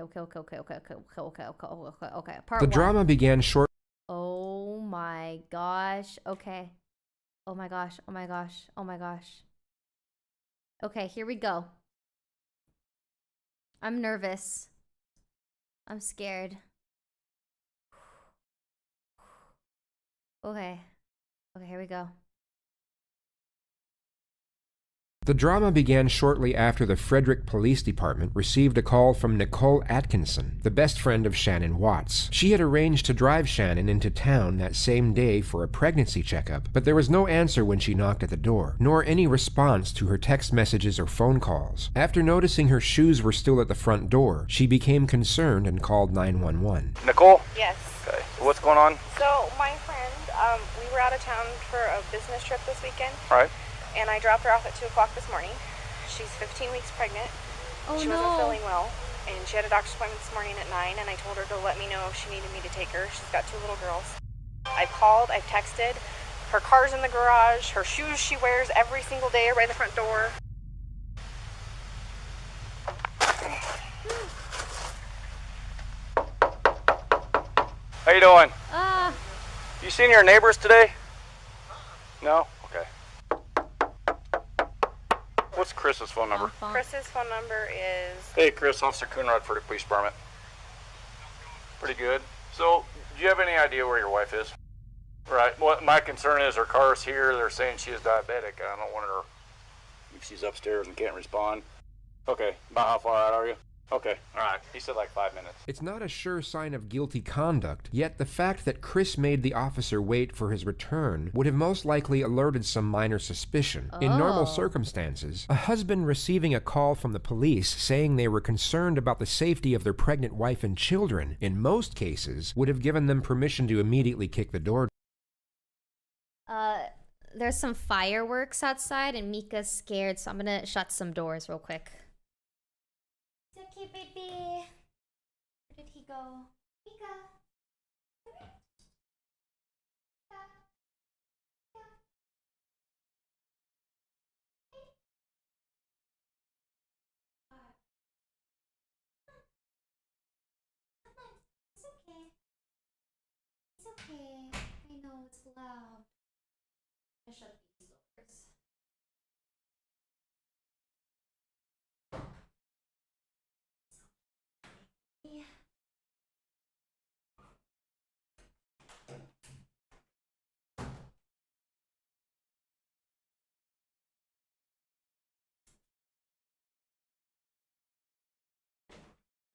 Okay. Part The one. drama began short. Oh my gosh. Okay. Oh my gosh. Okay, here we go. I'm nervous. I'm scared. Okay. Okay, here we go. The drama began shortly after the Frederick Police Department received a call from Nicole Atkinson, the best friend of Shannon Watts. She had arranged to drive Shannon into town that same day for a pregnancy checkup, but there was no answer when she knocked at the door, nor any response to her text messages or phone calls. After noticing her shoes were still at the front door, she became concerned and called 911. Nicole? Yes. Okay, what's going on? So my friend, we were out of town for a business trip this weekend. All right. And I dropped her off at 2 o'clock this morning. She's 15 weeks pregnant. Oh she no. wasn't feeling well. And she had a doctor's appointment this morning at 9, and I told her to let me know if she needed me to take her. She's got 2 little girls. I've called, I've texted. Her car's in the garage. Her shoes she wears every single day are by the front door. How you doing? Ah. You seen your neighbors today? No? Okay. What's Chris's phone number? Chris's phone number is... Hey Chris, Officer Coonrod for the police department. Pretty good. So, do you have any idea where your wife is? Right. What my concern is her car's here. They're saying she is diabetic. I don't want her... If she's upstairs and can't respond. Okay. About how far out are you? Okay. Alright. He said like 5 minutes. It's not a sure sign of guilty conduct, yet the fact that Chris made the officer wait for his return would have most likely alerted some minor suspicion. In normal circumstances, a husband receiving a call from the police saying they were concerned about the safety of their pregnant wife and children, in most cases, would have given them permission to immediately kick the door. There's some fireworks outside and Mika's scared, so I'm gonna shut some doors real quick. It's okay, baby. Where did he go? Mika. Come here. Mika. Mika. Hey. It's okay. It's okay. I know it's loud. I shut these doors. Yeah.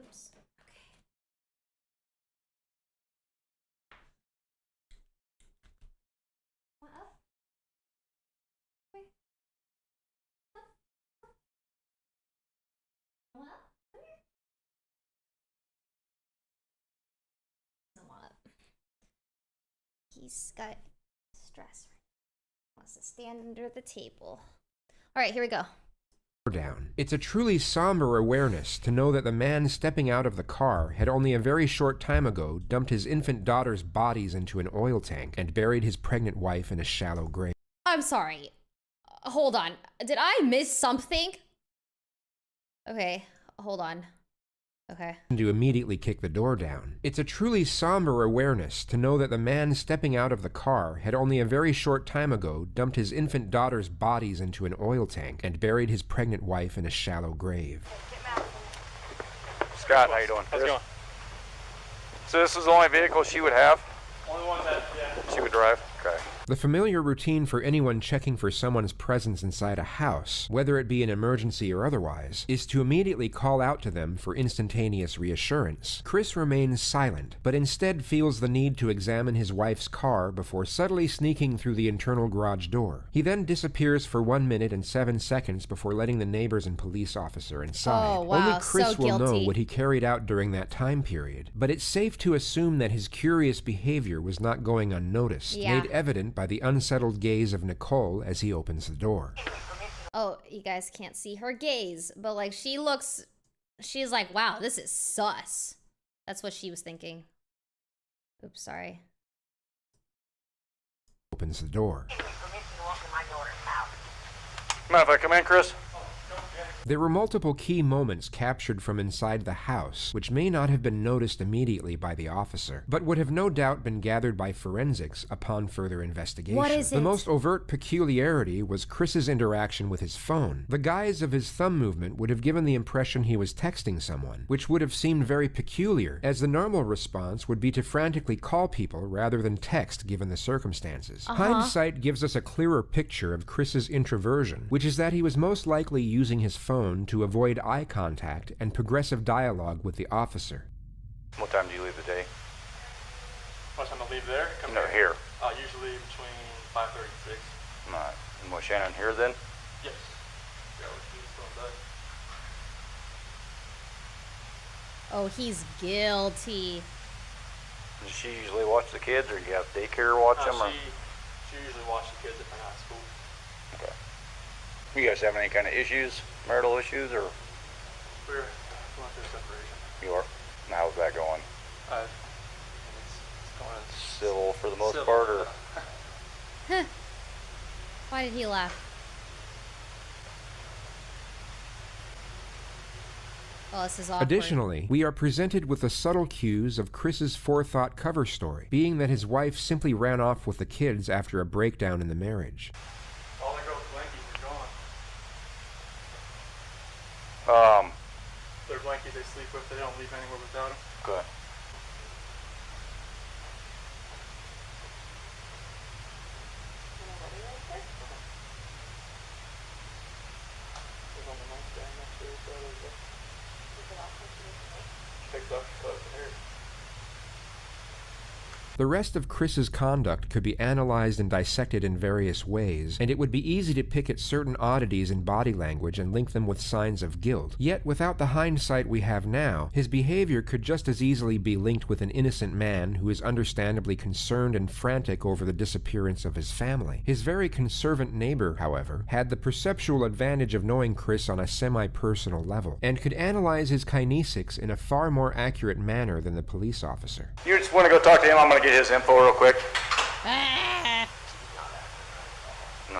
Oops. Okay. What up? Wait. Up. Up. What up? Come here. Doesn't want up. He's got stress. Wants to stand under the table. All right, here we go. Down. It's a truly somber awareness to know that the man stepping out of the car had only a very short time ago dumped his infant daughter's bodies into an oil tank and buried his pregnant wife in a shallow grave. I'm sorry. Hold on. Did I miss something? Okay, hold on. Okay. To immediately kick the door down. It's a truly somber awareness to know that the man stepping out of the car had only a very short time ago dumped his infant daughter's bodies into an oil tank and buried his pregnant wife in a shallow grave. Scott, how you doing? How's it going? So this is the only vehicle she would have? Only one that, yeah. She would drive? Okay. The familiar routine for anyone checking for someone's presence inside a house, whether it be an emergency or otherwise, is to immediately call out to them for instantaneous reassurance. Chris remains silent, but instead feels the need to examine his wife's car before subtly sneaking through the internal garage door. He then disappears for 1 minute and 7 seconds before letting the neighbors and police officer inside. Oh, wow, Only Chris so will know guilty. what he carried out during that time period, but it's safe to assume that his curious behavior was not going unnoticed, Yeah. made evident by the unsettled gaze of Nicole as he opens the door. Oh, you guys can't see her gaze, but like she's like, wow, this is sus. That's what she was thinking. Oops, sorry. Mind if I come in, Chris? There were multiple key moments captured from inside the house, which may not have been noticed immediately by the officer, but would have no doubt been gathered by forensics upon further investigation. What is it? The most overt peculiarity was Chris's interaction with his phone. The guise of his thumb movement would have given the impression he was texting someone, which would have seemed very peculiar, as the normal response would be to frantically call people rather than text given the circumstances. Hindsight gives us a clearer picture of Chris's introversion, which is that he was most likely using his phone to avoid eye contact and progressive dialogue with the officer. What time do you leave the day? What time I leave there? Come No, here. Usually between 5:30 and 6. Alright. And was Shannon here then? Yes. Yeah, we're still in bed. Oh, he's guilty. Does she usually watch the kids, or you have daycare watch them? Or? She usually watches the kids if they're not at school. Okay. You guys having any kind of issues, marital issues, or? We're going through separation. You are? And how's that going? It's going Civil for the most civil, part, or? Huh. Why did he laugh? Oh, this is awkward. Additionally, we are presented with the subtle cues of Chris's forethought cover story, being that his wife simply ran off with the kids after a breakdown in the marriage. All the girls' blankies are gone. Their blankies they sleep with, they don't leave anywhere without them. Good. The rest of Chris's conduct could be analyzed and dissected in various ways, and it would be easy to pick at certain oddities in body language and link them with signs of guilt. Yet, without the hindsight we have now, his behavior could just as easily be linked with an innocent man who is understandably concerned and frantic over the disappearance of his family. His very conservant neighbor, however, had the perceptual advantage of knowing Chris on a semi-personal level, and could analyze his kinesics in a far more accurate manner than the police officer. You just want to go talk to him? I'm going to get his info real quick.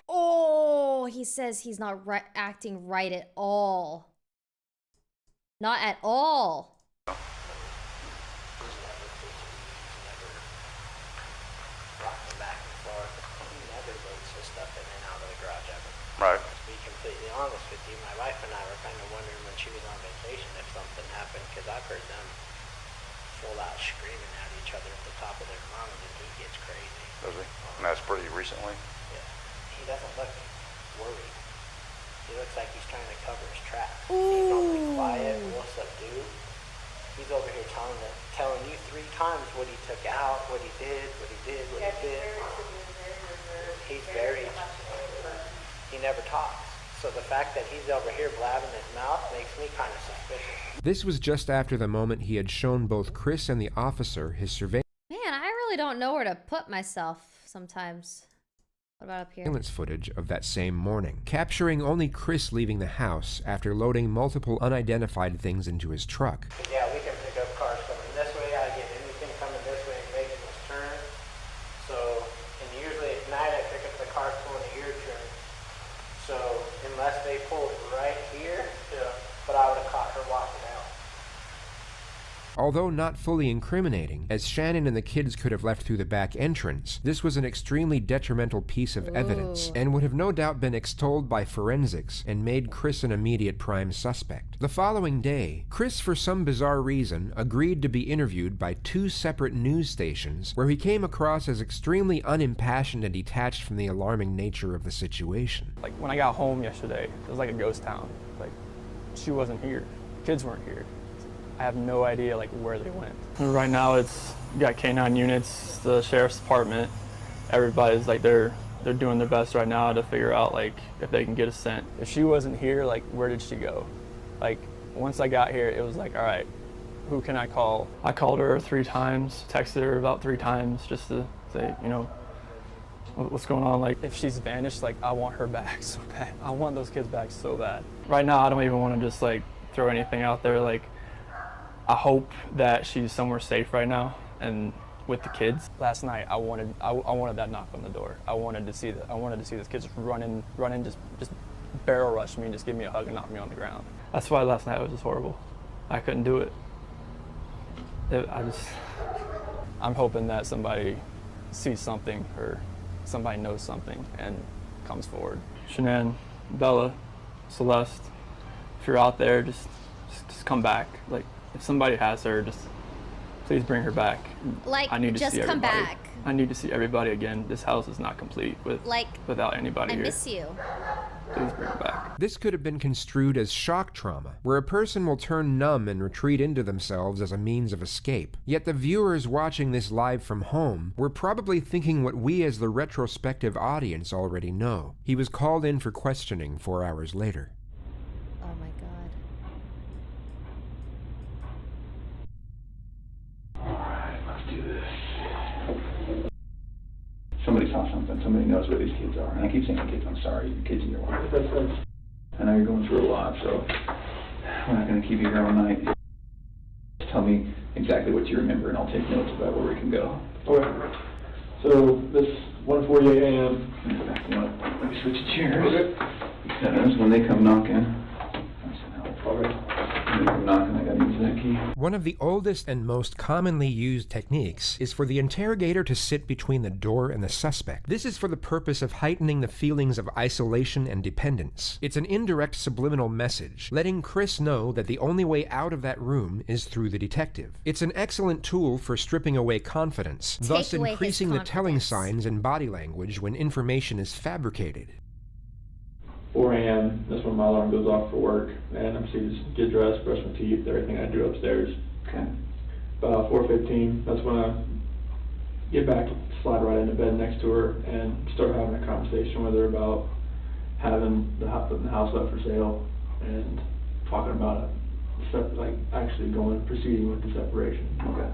Oh, he says he's not acting right at all. Not at all. Right. To be completely honest with you, my wife and I were kind of wondering when she was on vacation if something happened, because I've heard them full out screaming at each other at the top of their lungs, and he gets crazy. Does he? And that's pretty recently? Yeah. He doesn't look worried. He looks like he's trying to cover his tracks. Ooh. He's normally quiet, real subdued. He's over here telling you 3 times what he took out, what he did, what he did, what he did. He's very... He never talks. So the fact that he's over here blabbing his mouth makes me kind of suspicious. This was just after the moment he had shown both Chris and the officer his surveillance Man, I really don't know where to put myself sometimes. What about up here? footage of that same morning, capturing only Chris leaving the house after loading multiple unidentified things into his truck. Yeah, we can pick up cars coming this way. I get anything coming this way and making this turn. So, and usually at night I pick up the cars pulling a U-turn. So, unless they pulled right here, but I would have caught her walking out. Although not fully incriminating, as Shannon and the kids could have left through the back entrance, this was an extremely detrimental piece of evidence, and would have no doubt been extolled by forensics and made Chris an immediate prime suspect. The following day, Chris, for some bizarre reason, agreed to be interviewed by 2 separate news stations, where he came across as extremely unimpassioned and detached from the alarming nature of the situation. Like, when I got home yesterday, it was like a ghost town. Like, she wasn't here. Kids weren't here. I have no idea, like, where they went. Right now, you got K9 units, the sheriff's department. Everybody's, like, they're doing their best right now to figure out, like, if they can get a scent. If she wasn't here, like, where did she go? Like, once I got here, it was like, all right, who can I call? I called her 3 times, texted her about 3 times just to say, you know, what's going on? Like, if she's vanished, like, I want her back so bad. I want those kids back so bad. Right now, I don't even want to just, like, throw anything out there. Like, I hope that she's somewhere safe right now and with the kids. Last night, I wanted that knock on the door. I wanted to see those kids running, just barrel rush me and just give me a hug and knock me on the ground. That's why last night was just horrible. I couldn't do it. I'm hoping that somebody sees something or somebody knows something and comes forward. Shanann, Bella, Celeste, if you're out there, just come back. Like, if somebody has her, just please bring her back. Like, I need to just see come everybody. back. I need to see everybody again. This house is not complete without anybody I here. miss you. Please bring her back. This could have been construed as shock trauma, where a person will turn numb and retreat into themselves as a means of escape. Yet the viewers watching this live from home were probably thinking what we as the retrospective audience already know. He was called in for questioning 4 hours later. Oh my god. Alright, let's do this. Somebody saw something. Somebody knows where these kids are. And I keep saying kids, I'm sorry, the kids in your life. I know you're going through a lot, so we're not going to keep you here all night. Just tell me exactly what you remember, and I'll take notes about where we can go. Okay. So this 1:48 a.m. Let me switch chairs. Because when they come knocking, when they come knocking, I got to use that key. One of the oldest and most commonly used techniques is for the interrogator to sit between the door and the suspect. This is for the purpose of heightening the feelings of isolation and dependence. It's an indirect subliminal message, letting Chris know that the only way out of that room is through the detective. It's an excellent tool for stripping away confidence, thus away his increasing the telling confidence. signs and body language when information is fabricated. 4 a.m. That's when my alarm goes off for work, and I'm supposed to get dressed, brush my teeth, everything I do upstairs. Okay. About 4:15, that's when I get back, slide right into bed next to her, and start having a conversation with her about having putting the house up for sale, and talking about it, like actually proceeding with the separation. Okay.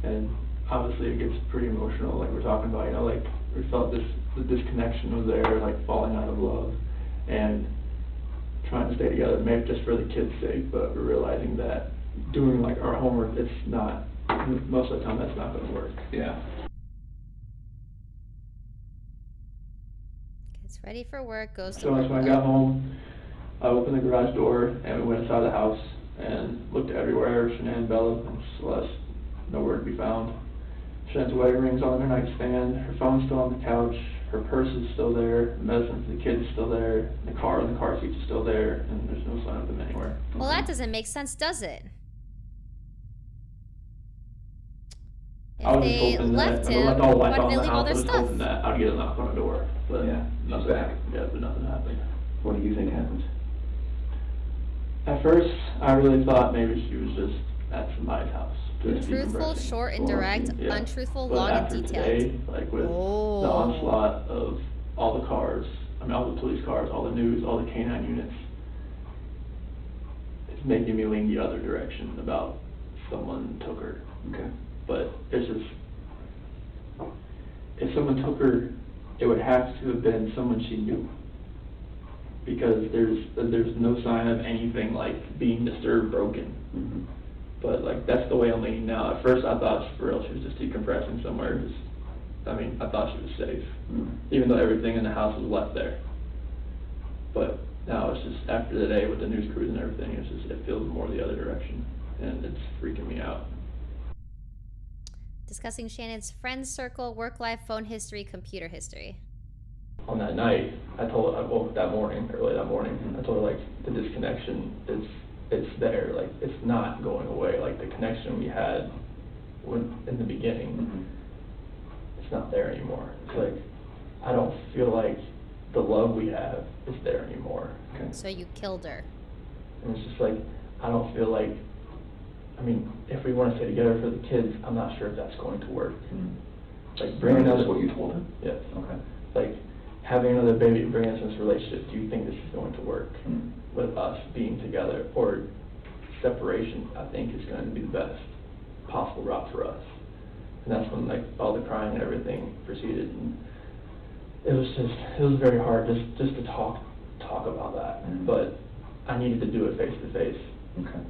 And obviously it gets pretty emotional, like we're talking about, you know, like we felt the disconnection was there, like falling out of love, and trying to stay together, maybe just for the kids' sake, but we're realizing that doing like our homework, it's not, most of the time that's not going to work. Yeah. Gets ready for work, goes to So work. when I got home, I opened the garage door and we went inside the house and looked everywhere. Shanann, Bella, and Celeste, nowhere to be found. Shannon's wedding ring's on her nightstand, her phone's still on the couch, her purse is still there, the medicine for the kids is still there, the car and the car seats are still there, and there's no sign of them anywhere. Well, that doesn't make sense, does it? I If was just they hoping left that, him, left all the why lights did on they in the leave all house, I their was stuff? hoping that I'd get a knock on the door, but Yeah, nothing back. happened. Yeah, but nothing happened. What do you think happened? At first, I really thought maybe she was just at somebody's house. just Truthful, decompressing. short and direct, Yeah. untruthful, But long and after detailed. Today, like with Oh. the onslaught of all the cars, all the police cars, all the news, all the K-9 units, it's making me lean the other direction about someone took her. Okay. But it's just, if someone took her, it would have to have been someone she knew. Because there's no sign of anything like being disturbed, broken. Mm-hmm. But like, that's the way I'm leaning now. At first I thought for real she was just decompressing somewhere. I thought she was safe. Mm-hmm. Even though everything in the house was left there. But now it's just, after the day with the news crews and everything, it feels more the other direction. And it's freaking me out. Discussing Shannon's friend circle, work life, phone history, computer history. On that night, I told her, early that morning, I told her like, the disconnection, it's there, like, it's not going away. Like, the connection we had in the beginning, Mm-hmm. it's not there anymore. It's like, I don't feel like the love we have is there anymore. Okay. So you killed her. And it's just like, I don't feel like, if we want to stay together for the kids, I'm not sure if that's going to work. Mm-hmm. Like, bringing That's another, what you told her? yes. Okay. Like, having another baby and bringing us into this relationship, do you think this is going to work Mm-hmm. with us being together? Or separation, I think, is going to be the best possible route for us. And that's when, like, all the crying and everything proceeded. And it was very hard just to talk about that. Mm-hmm. But I needed to do it face to face. Okay.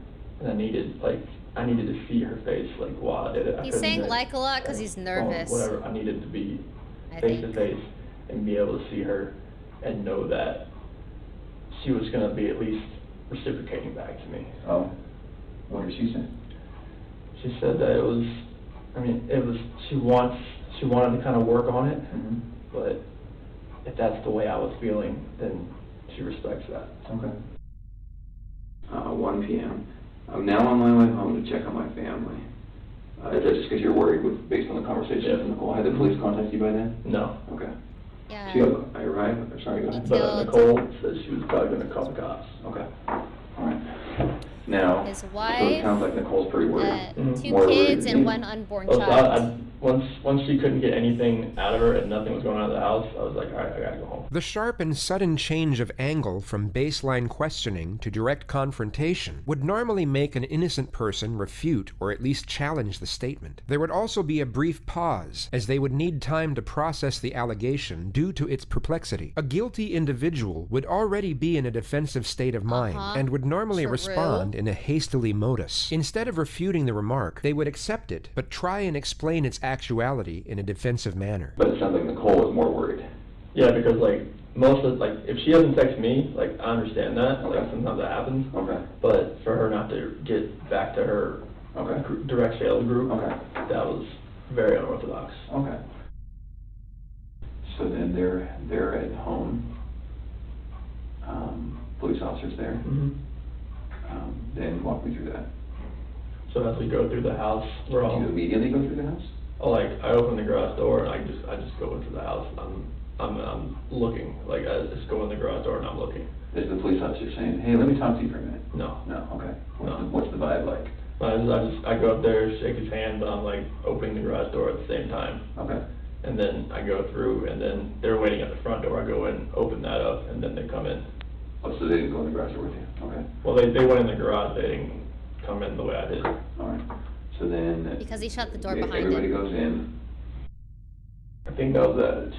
And I needed to see her face, like, while I did it. He's saying like a lot because he's nervous. Whatever, I needed to be I face to think. face and be able to see her and know that she was gonna be at least reciprocating back to me. Oh, what did she say? She said that it was, she wanted to kind of work on it, Mm-hmm. but if that's the way I was feeling, then she respects that. Okay. 1 p.m. I'm now on my way home to check on my family. Is that just because you're worried based on the conversation with Nicole? Had the police contact you by then? No. Okay. Yeah. So I arrived, sorry, go ahead. But Nicole said she was probably gonna call the cops. Okay. All right. Now, His so it wife, sounds like Nicole's pretty worried. Mhm. two More worried kids, than and me. one unborn So child. once she couldn't get anything out of her and nothing was going on in the house, I was like, all right, I gotta go home. The sharp and sudden change of angle from baseline questioning to direct confrontation would normally make an innocent person refute or at least challenge the statement. There would also be a brief pause, as they would need time to process the allegation due to its perplexity. A guilty individual would already be in a defensive state of mind and would normally True. respond in a hastily modus. Instead of refuting the remark, they would accept it, but try and explain its actuality in a defensive manner. But it sounds like Nicole was more worried. Yeah, because like most of if she doesn't text me, like I understand that. Okay. Like sometimes that happens. Okay. But for her not to get back to her Okay. direct sales group, Okay. that was very unorthodox. Okay. So then they're at home. Police officers there. Mm-hmm. Then walk me through that. So as we go through the house, Do we're all you immediately go through the house? I open the garage door and I just go into the house. I'm looking, like I just go in the garage door and I'm looking. Is the police officer saying, "Hey, let me talk to you for a minute"? No. No. Okay. No. What's the vibe like? I go up there, shake his hand, but I'm like opening the garage door at the same time. Okay. And then I go through, and then they're waiting at the front door. I go in, open that up, and then they come in. Oh, so they didn't go in the garage door with you? Okay. Well, they went in the garage. They didn't come in the way I did. All right. So then. Because he shut the door behind everybody him. goes in. I think that was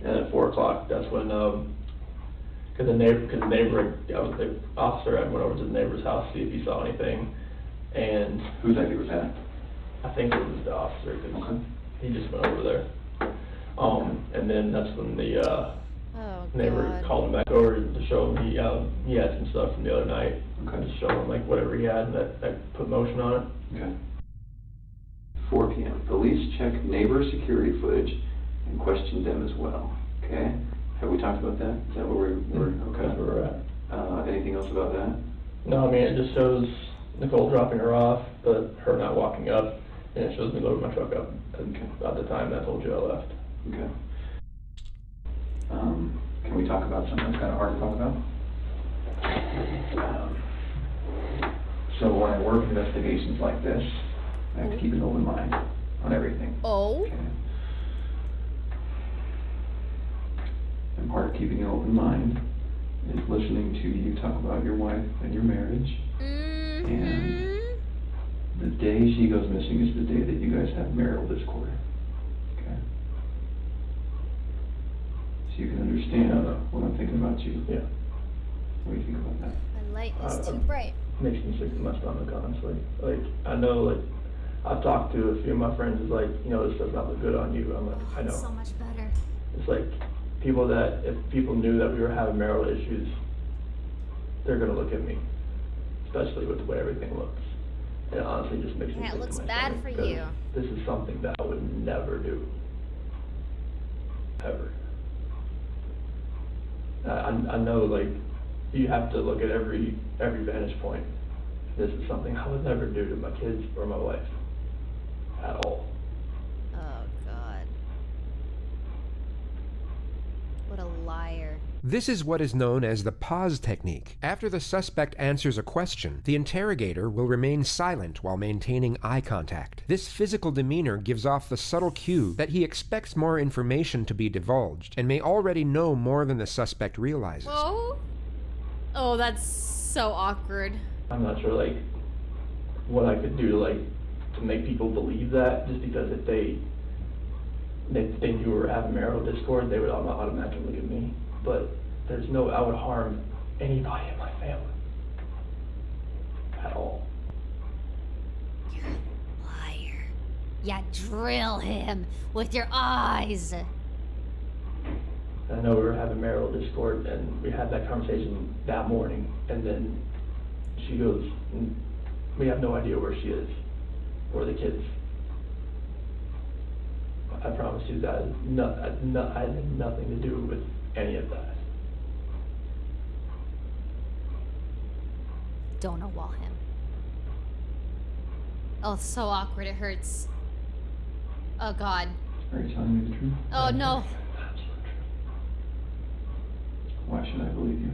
at 4 o'clock. That's when because the officer had went over to the neighbor's house to see if he saw anything, and Whose idea was that? I think it was the officer because Okay. he just went over there. And then that's when the Oh, neighbor God. called him back over to show him he had some stuff from the other night. Okay. Just show him like whatever he had that put motion on it. Okay. 4 p.m. Police check neighbor security footage and question them as well. Okay. Have we talked about that? Is that where we're okay? That's where we're at. Anything else about that? No, I mean, it just shows Nicole dropping her off, but her not walking up, and it shows me loading my truck up at the time that I told you I left. Okay. Can we talk about something that's kind of hard to talk about? So when I work investigations like this, I have to keep an open mind on everything. Oh? Okay. And part of keeping an open mind is listening to you talk about your wife and your marriage. Mm-hmm. The day she goes missing is the day that you guys have marital discord. Okay? So you can understand what I'm thinking about you. Yeah. What do you think about that? My light is too bright. Makes me sick to my stomach, honestly. Like, I know, like, I've talked to a few of my friends, it's like, this does not look good on you. I'm like, I know. So much better. It's like, if people knew that we were having marital issues, they're gonna look at me, especially with the way everything looks. And it honestly just makes me Yeah, it sick looks to my bad stomach, for because you. This is something that I would never do. Ever. I know, like, you have to look at every vantage point. This is something I would never do to my kids or my wife. At all. Oh, God. What a liar. This is what is known as the pause technique. After the suspect answers a question, the interrogator will remain silent while maintaining eye contact. This physical demeanor gives off the subtle cue that he expects more information to be divulged and may already know more than the suspect realizes. Oh, that's so awkward. I'm not sure, like, what I could do to make people believe that, just because if they knew we were having marital discord, they would automatically look at me. But there's no, I would harm anybody in my family. At all. You're a liar. Yeah, drill him with your eyes. I I know we were having marital discord, and we had that conversation that morning, and then she goes, we have no idea where she is, or the kids. I promise you that I had nothing to do with any of that. Don't know wall him. Oh, it's so awkward. It hurts. Oh, God. Are you telling me the truth? Oh, no. Why should I believe you?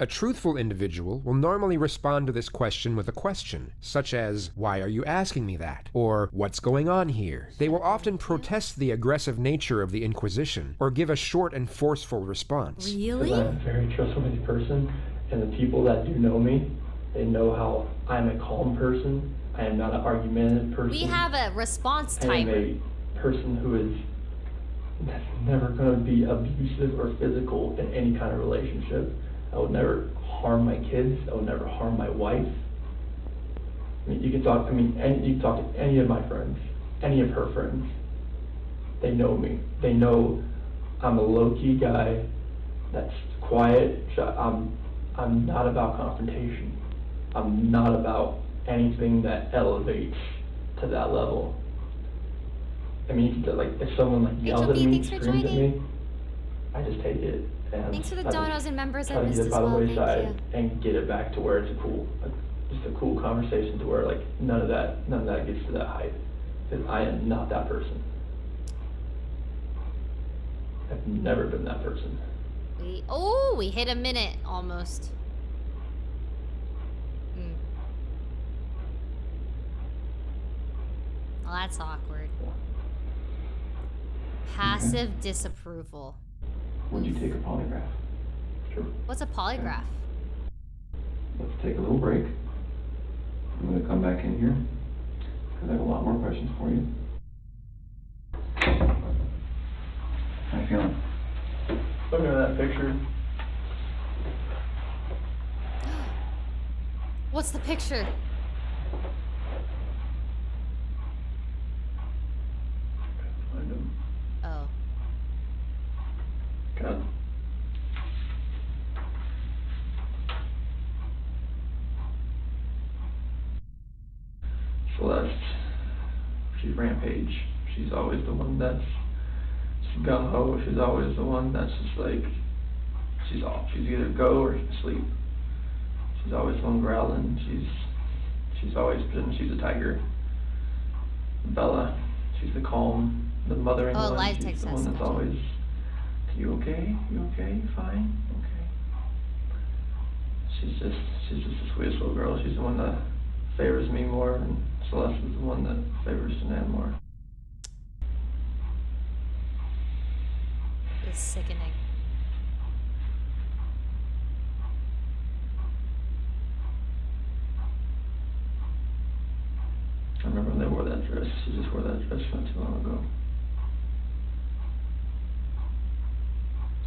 A truthful individual will normally respond to this question with a question, such as, "Why are you asking me that?" or "What's going on here?" They will often protest the aggressive nature of the inquisition, or give a short and forceful response. Really? I'm a very trustworthy person, and the people that do know me, they know how I'm a calm person. I am not an argumentative person. We have a response I am timer. a person who is that's never going to be abusive or physical in any kind of relationship. I would never harm my kids. I would never harm my wife. I mean, you can talk to any of my friends, any of her friends. They know me. They know I'm a low-key guy that's quiet. I'm not about confrontation. I'm not about anything that elevates to that level. I mean, you can, like, if someone like yells at HOP, me, thanks for screams at joining. me, I just take it. And Thanks for the I just donos and members. try I to missed get as it by the well. Thank wayside you. and get it back to where it's just a cool conversation to where, like, none of that gets to that height. Because I am not that person. I've never been that person. We hit a minute almost. Well, that's awkward. Passive disapproval. Would you take a polygraph? Sure. What's a polygraph? Let's take a little break. I'm going to come back in here because I have a lot more questions for you. How you feeling? Looking at that picture, What's the picture? find him. Oh. God. Celeste, she's rampage. She's always the one that's gung-ho. She's always the one that's just like, she's off. She's either go or sleep. She's always the one growling. She's always been, she's a tiger. Bella, she's the calm, the mothering Oh, one. live She's text the us, one that's gotcha. always, you okay? You okay? You fine? Okay. She's just the sweetest little girl. She's the one that favors me more, and Celeste is the one that favors Shanann more. It's sickening. I remember when they wore that dress. She just wore that dress not too long ago.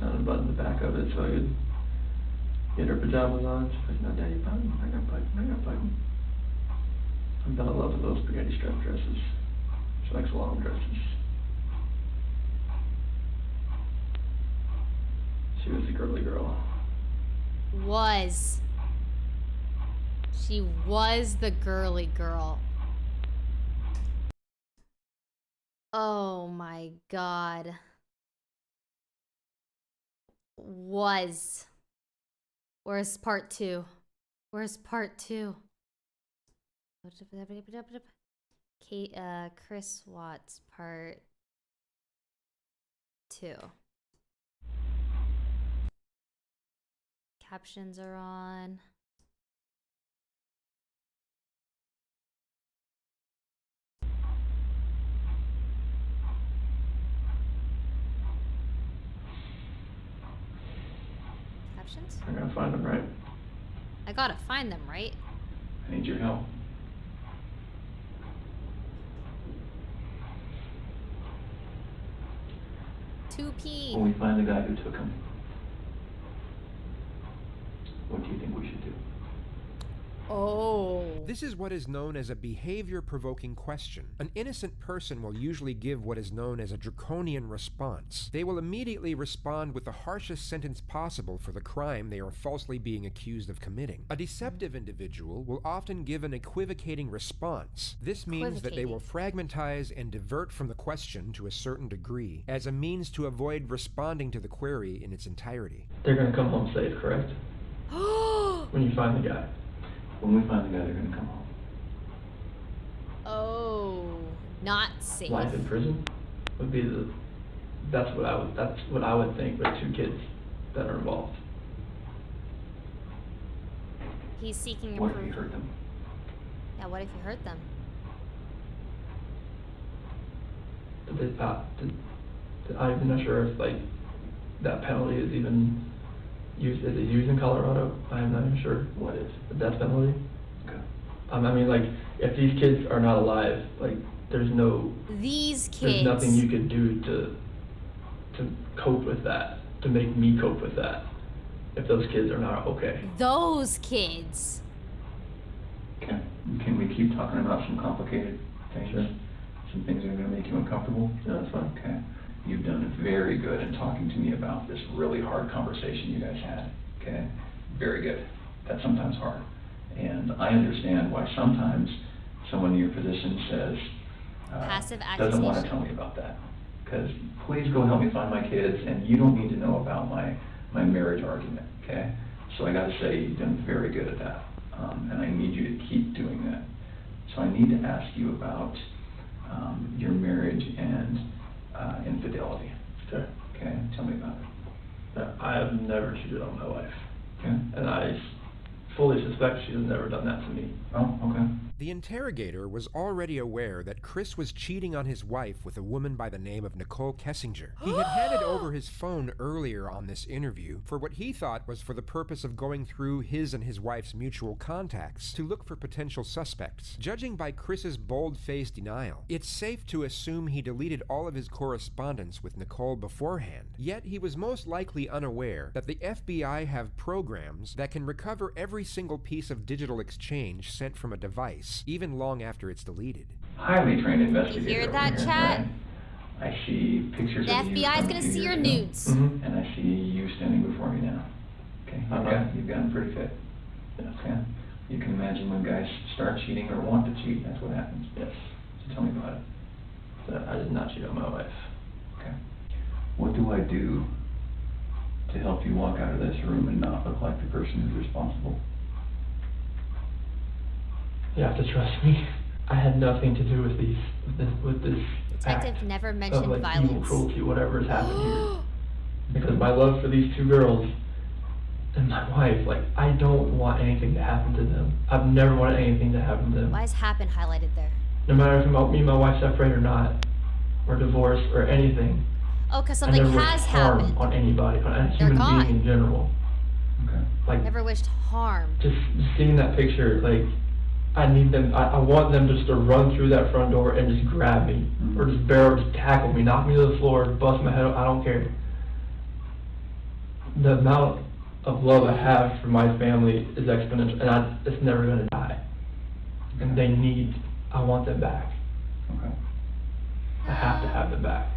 And unbuttoned the back of it so I could get her pajamas on. She's like, no, Daddy, button. I got button. I'm done in love with those spaghetti strap dresses. She likes long dresses. She was a girly girl. She was the girly girl. Oh my god. Was. Where's part 2? Where's part 2? Kate, Chris Watts, part 2. Captions are on. Captions? I gotta find them, right? I gotta find them, right? I need your help. When 2P. we find the guy who took him, what do you think we should do? Oh. This is what is known as a behavior-provoking question. An innocent person will usually give what is known as a draconian response. They will immediately respond with the harshest sentence possible for the crime they are falsely being accused of committing. A deceptive individual will often give an equivocating response. This means that they will fragmentize and divert from the question to a certain degree, as a means to avoid responding to the query in its entirety. They're gonna come home safe, correct? When you find the guy. When we find the guy, they're gonna come home. Oh, not safe. Life in prison would be that's what I would think with 2 kids that are involved. He's seeking What approval. if you hurt them? Yeah, what if you hurt them? I'm not sure if like that penalty is even used. Is it used in Colorado? I'm not even sure. What is? The death penalty. Okay. I mean, like, if these kids are not alive, like, there's nothing you could do to cope with that, to make me cope with that, if those kids are not okay. Those kids. Okay. Can we keep talking about some complicated things? Sure. Some things that are gonna make you uncomfortable? Yeah, that's fine. Okay. You've done very good in talking to me about this really hard conversation you guys had, okay? Very good. That's sometimes hard. And I understand why sometimes someone in your position says, Passive doesn't want to accusation. tell me about that. Because please go help me find my kids, and you don't need to know about my marriage argument, okay? So I gotta say, you've done very good at that. And I need you to keep doing that. So I need to ask you about your marriage and infidelity. Okay. Okay, tell me about it. I have never cheated on my wife. Okay. And I fully suspect she has never done that to me. Oh, okay. The interrogator was already aware that Chris was cheating on his wife with a woman by the name of Nicole Kessinger. He had handed over his phone earlier on this interview for what he thought was for the purpose of going through his and his wife's mutual contacts to look for potential suspects. Judging by Chris's bold-faced denial, it's safe to assume he deleted all of his correspondence with Nicole beforehand. Yet he was most likely unaware that the FBI have programs that can recover every single piece of digital exchange sent from a device, even long after it's deleted. Highly trained investigator. You hear over that, here, chat? right? I see pictures The of you FBI is from a gonna few see your years ago. nudes. Mm-hmm. And I see you standing before me now. Okay, you've gotten pretty fit. Okay. You can imagine when guys start cheating or want to cheat, that's what happens. Yes. So tell me about it. I did not cheat on my wife. Okay. What do I do to help you walk out of this room and not look like the person who's responsible? You have to trust me. I had nothing to do with this Detective act never mentioned of, like, violence. evil cruelty, whatever has happened here. Because my love for these 2 girls and my wife, like, I don't want anything to happen to them. I've never wanted anything to happen to them. Why is happen highlighted there? No matter if me and my wife separate or not, or divorced or anything. Oh, because I something never has wished harm happened. on anybody, on a They're human gone. being in general. Okay. Like, Never wished harm. just seeing that picture, like, I want them just to run through that front door and just grab me, or just just tackle me, knock me to the floor, bust my head up, I don't care. The amount of love I have for my family is exponential, and it's never gonna die. And I want them back. Okay. I have to have them back.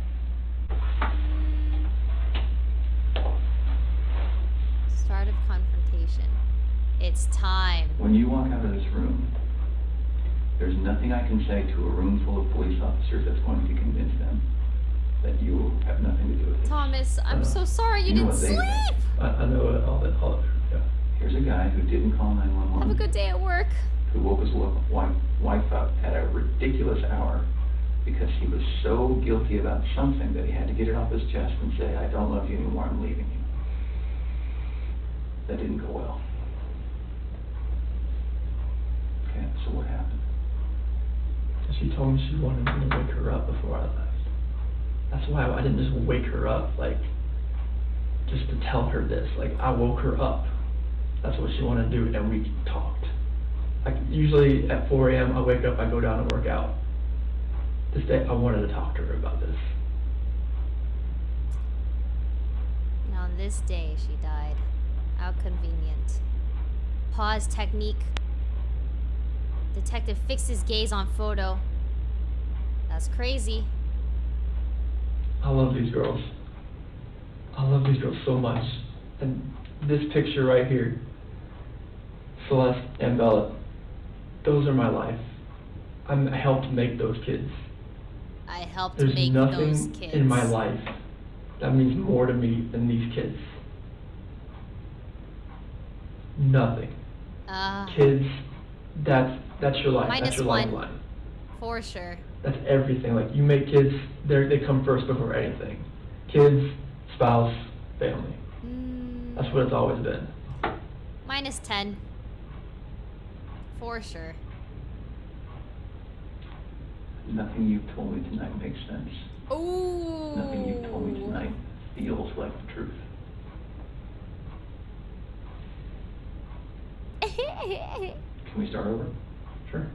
Start of confrontation. It's time. When you walk out of this room, there's nothing I can say to a room full of police officers that's going to convince them that you have nothing to do with it. Thomas, I'm so sorry you You know didn't what they sleep. think. I know it, all that, yeah. Here's a guy who didn't call 911. Have a good day at work. Who woke his wife up at a ridiculous hour because he was so guilty about something that he had to get it off his chest and say, I don't love you anymore, I'm leaving you. That didn't go well. Okay, so what happened? She told me she wanted me to wake her up before I left. That's why I didn't just wake her up, like, just to tell her this. Like, I woke her up. That's what she wanted to do, and we talked. Like, usually at 4 a.m. I wake up, I go down and work out. This day, I wanted to talk to her about this. And on this day, she died. How convenient. Pause technique. Detective fixed his gaze on photo. That's crazy. I love these girls. I love these girls so much. And this picture right here, Celeste and Bella, those are my life. I helped make those kids. I helped There's make nothing those kids. in my life that means more to me than these kids. Nothing. Kids, that's your life. Minus That's your one. lifeline. For sure. That's everything. Like, you make kids, they come first before anything. Kids, spouse, family. That's what it's always been. Minus 10. For sure. Nothing you've told me tonight makes sense. Ooh. Nothing you've told me tonight feels like the truth. Can we start over? Sure.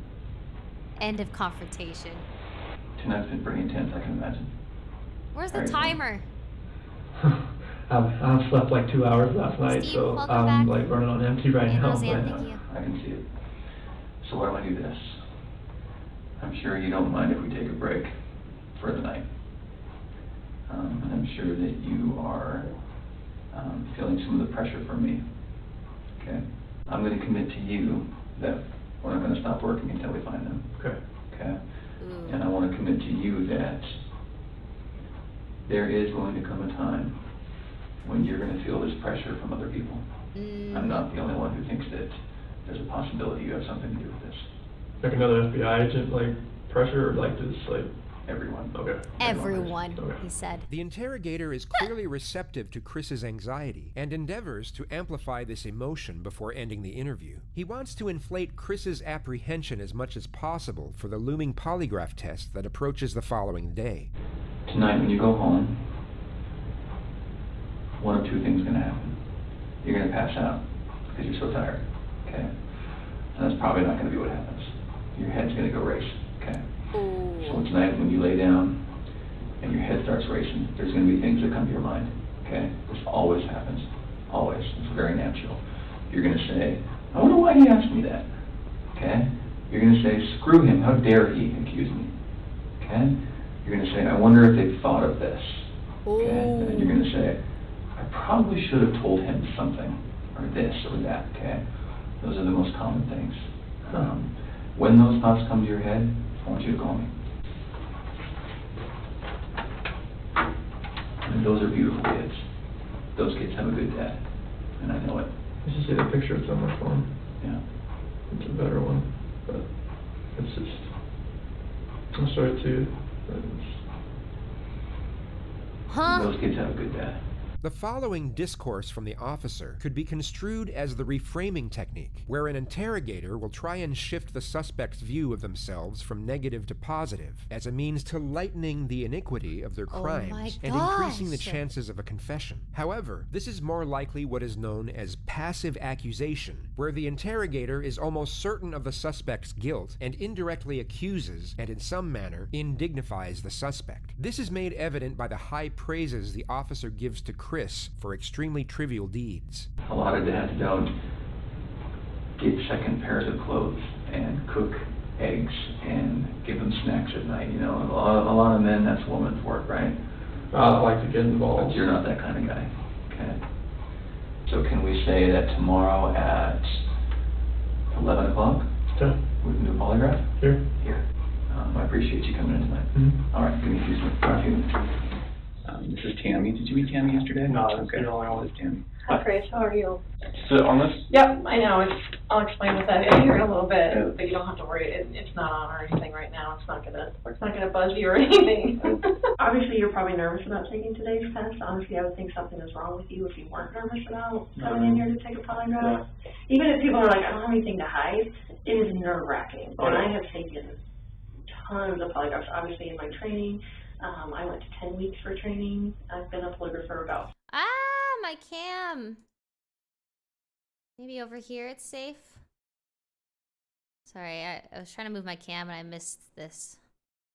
End of confrontation. Tonight's been pretty intense, I can imagine. Where's How the are you doing? timer? I've slept like 2 hours last night, Steve, so welcome I'm back. like running on empty right And now. Roseanne, but, thank you. I can see it. So why don't I do this? I'm sure you don't mind if we take a break for the night. And I'm sure that you are feeling some of the pressure from me. Okay? I'm going to commit to you that we're not going to stop working until we find them. Okay. Okay? Ooh. And I want to commit to you that there is going to come a time when you're going to feel this pressure from other people. I'm not the only one who thinks that there's a possibility you have something to do with this. Like another FBI agent, like pressure, or like just like Everyone. okay. Everyone, Okay. he said. The interrogator is clearly receptive to Chris's anxiety and endeavors to amplify this emotion before ending the interview. He wants to inflate Chris's apprehension as much as possible for the looming polygraph test that approaches the following day. Tonight when you go home, one of two things is going to happen. You're going to pass out because you're so tired, okay? And that's probably not going to be what happens. Your head's going to go race, okay? So tonight when you lay down and your head starts racing, there's going to be things that come to your mind, okay? This always happens, always. It's very natural. You're going to say, I wonder why he asked me that, okay? You're going to say, screw him, how dare he accuse me, okay? You're going to say, I wonder if they thought of this, okay? And then you're going to say, I probably should have told him something, or this, or that, okay? Those are the most common things. When those thoughts come to your head, I want you to call me. And those are beautiful kids. Those kids have a good dad, and I know it. I should see the picture. It's on my phone. Yeah. It's a better one, but it's just. I'm sorry too. But it's... Huh? Those kids have a good dad. The following discourse from the officer could be construed as the reframing technique, where an interrogator will try and shift the suspect's view of themselves from negative to positive, as a means to lightening the iniquity of their crimes and increasing the chances of a confession. However, this is more likely what is known as passive accusation, where the interrogator is almost certain of the suspect's guilt and indirectly accuses, and in some manner, indignifies the suspect. This is made evident by the high praises the officer gives to Chris for extremely trivial deeds. A lot of dads don't get second pairs of clothes and cook eggs and give them snacks at night, you know. A lot of men, that's woman's work, right? I like to get involved. But you're not that kind of guy, okay? So can we say that tomorrow at 11 o'clock, Okay. we can do a polygraph? Here. Here. I appreciate you coming in tonight. Mm-hmm. All right, give me a few minutes. This is Tammy. Did you meet Tammy yesterday? No, Okay. the only one. This is Tammy. Hi, Chris. How are you? Sit on this? Yep, I know. I'll explain with that in here in a little bit, but you don't have to worry. It's not on or anything right now. It's not gonna buzz you or anything. Obviously, you're probably nervous about taking today's test. Honestly, I would think something is wrong with you if you weren't nervous about coming in here to take a polygraph. Even if people are like, I don't have anything to hide, it is nerve-wracking. And I have taken tons of polygraphs, obviously, in my training. I went to 10 weeks for training. I've been a polygrapher about. My cam. Maybe over here it's safe. Sorry, I was trying to move my cam and I missed this.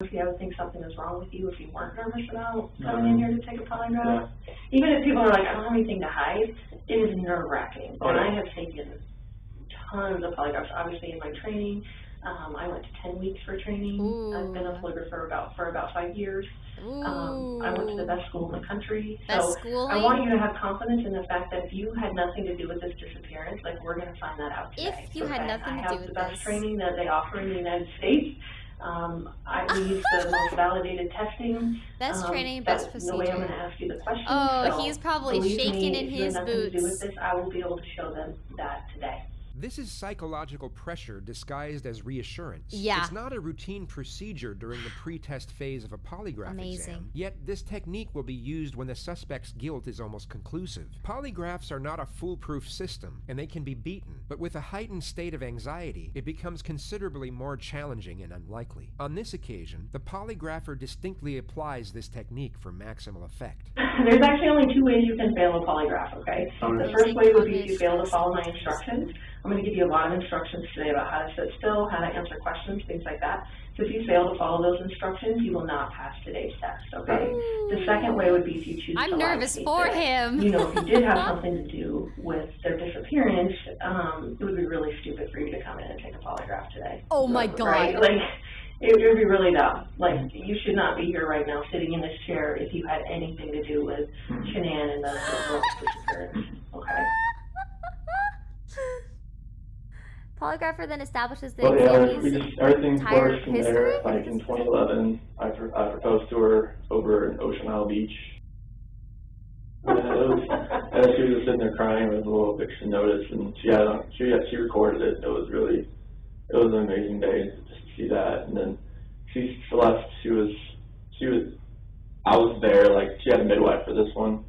Honestly, I would think something is wrong with you if you weren't nervous about coming in here to take a polygraph. Even if people are like, I don't have anything to hide, it is nerve-wracking. And I have taken tons of polygraphs, obviously, in my training. I went to 10 weeks for training. I've been a polygrapher for about 5 years. I went to the best school in the country. Best So schooling? I want you to have confidence in the fact that if you had nothing to do with this disappearance, like, we're going to find that out today. If you had nothing to do with I have the best this. training that they offer in the United States. We use the most validated testing. Best training, best The way I'm procedure. going to ask you the questions. Oh, so he's probably believe shaking me, in if you his have nothing to do with boots. this, I will be able to show them that today. This is psychological pressure disguised as reassurance. Yeah. It's not a routine procedure during the pre-test phase of a polygraph Amazing. exam, yet this technique will be used when the suspect's guilt is almost conclusive. Polygraphs are not a foolproof system, and they can be beaten, but with a heightened state of anxiety, it becomes considerably more challenging and unlikely. On this occasion, the polygrapher distinctly applies this technique for maximal effect. There's actually only 2 ways you can fail a polygraph, okay? The first way would be if you fail to follow my instructions. I'm going to give you a lot of instructions today about how to sit still, how to answer questions, things like that. So if you fail to follow those instructions, you will not pass today's test, okay? The second way would be if you choose to I'm lie nervous to me. for So, him. you know, if you did have something to do with their disappearance, it would be really stupid for you to come in and take a polygraph today. Oh my Right? god. Like, it would be really dumb. Like, you should not be here right now sitting in this chair if you had anything to do with Shanann and the girl's disappearance, okay? Polygrapher then establishes the Well, yeah, examinee's everything entire flourished from history? there. Like in 2011, I proposed to her over in Ocean Isle Beach. And she was just sitting there crying with a little eviction notice, and she recorded it. It was an amazing day just to see that. And then Celeste, I was there, like, she had a midwife for this one.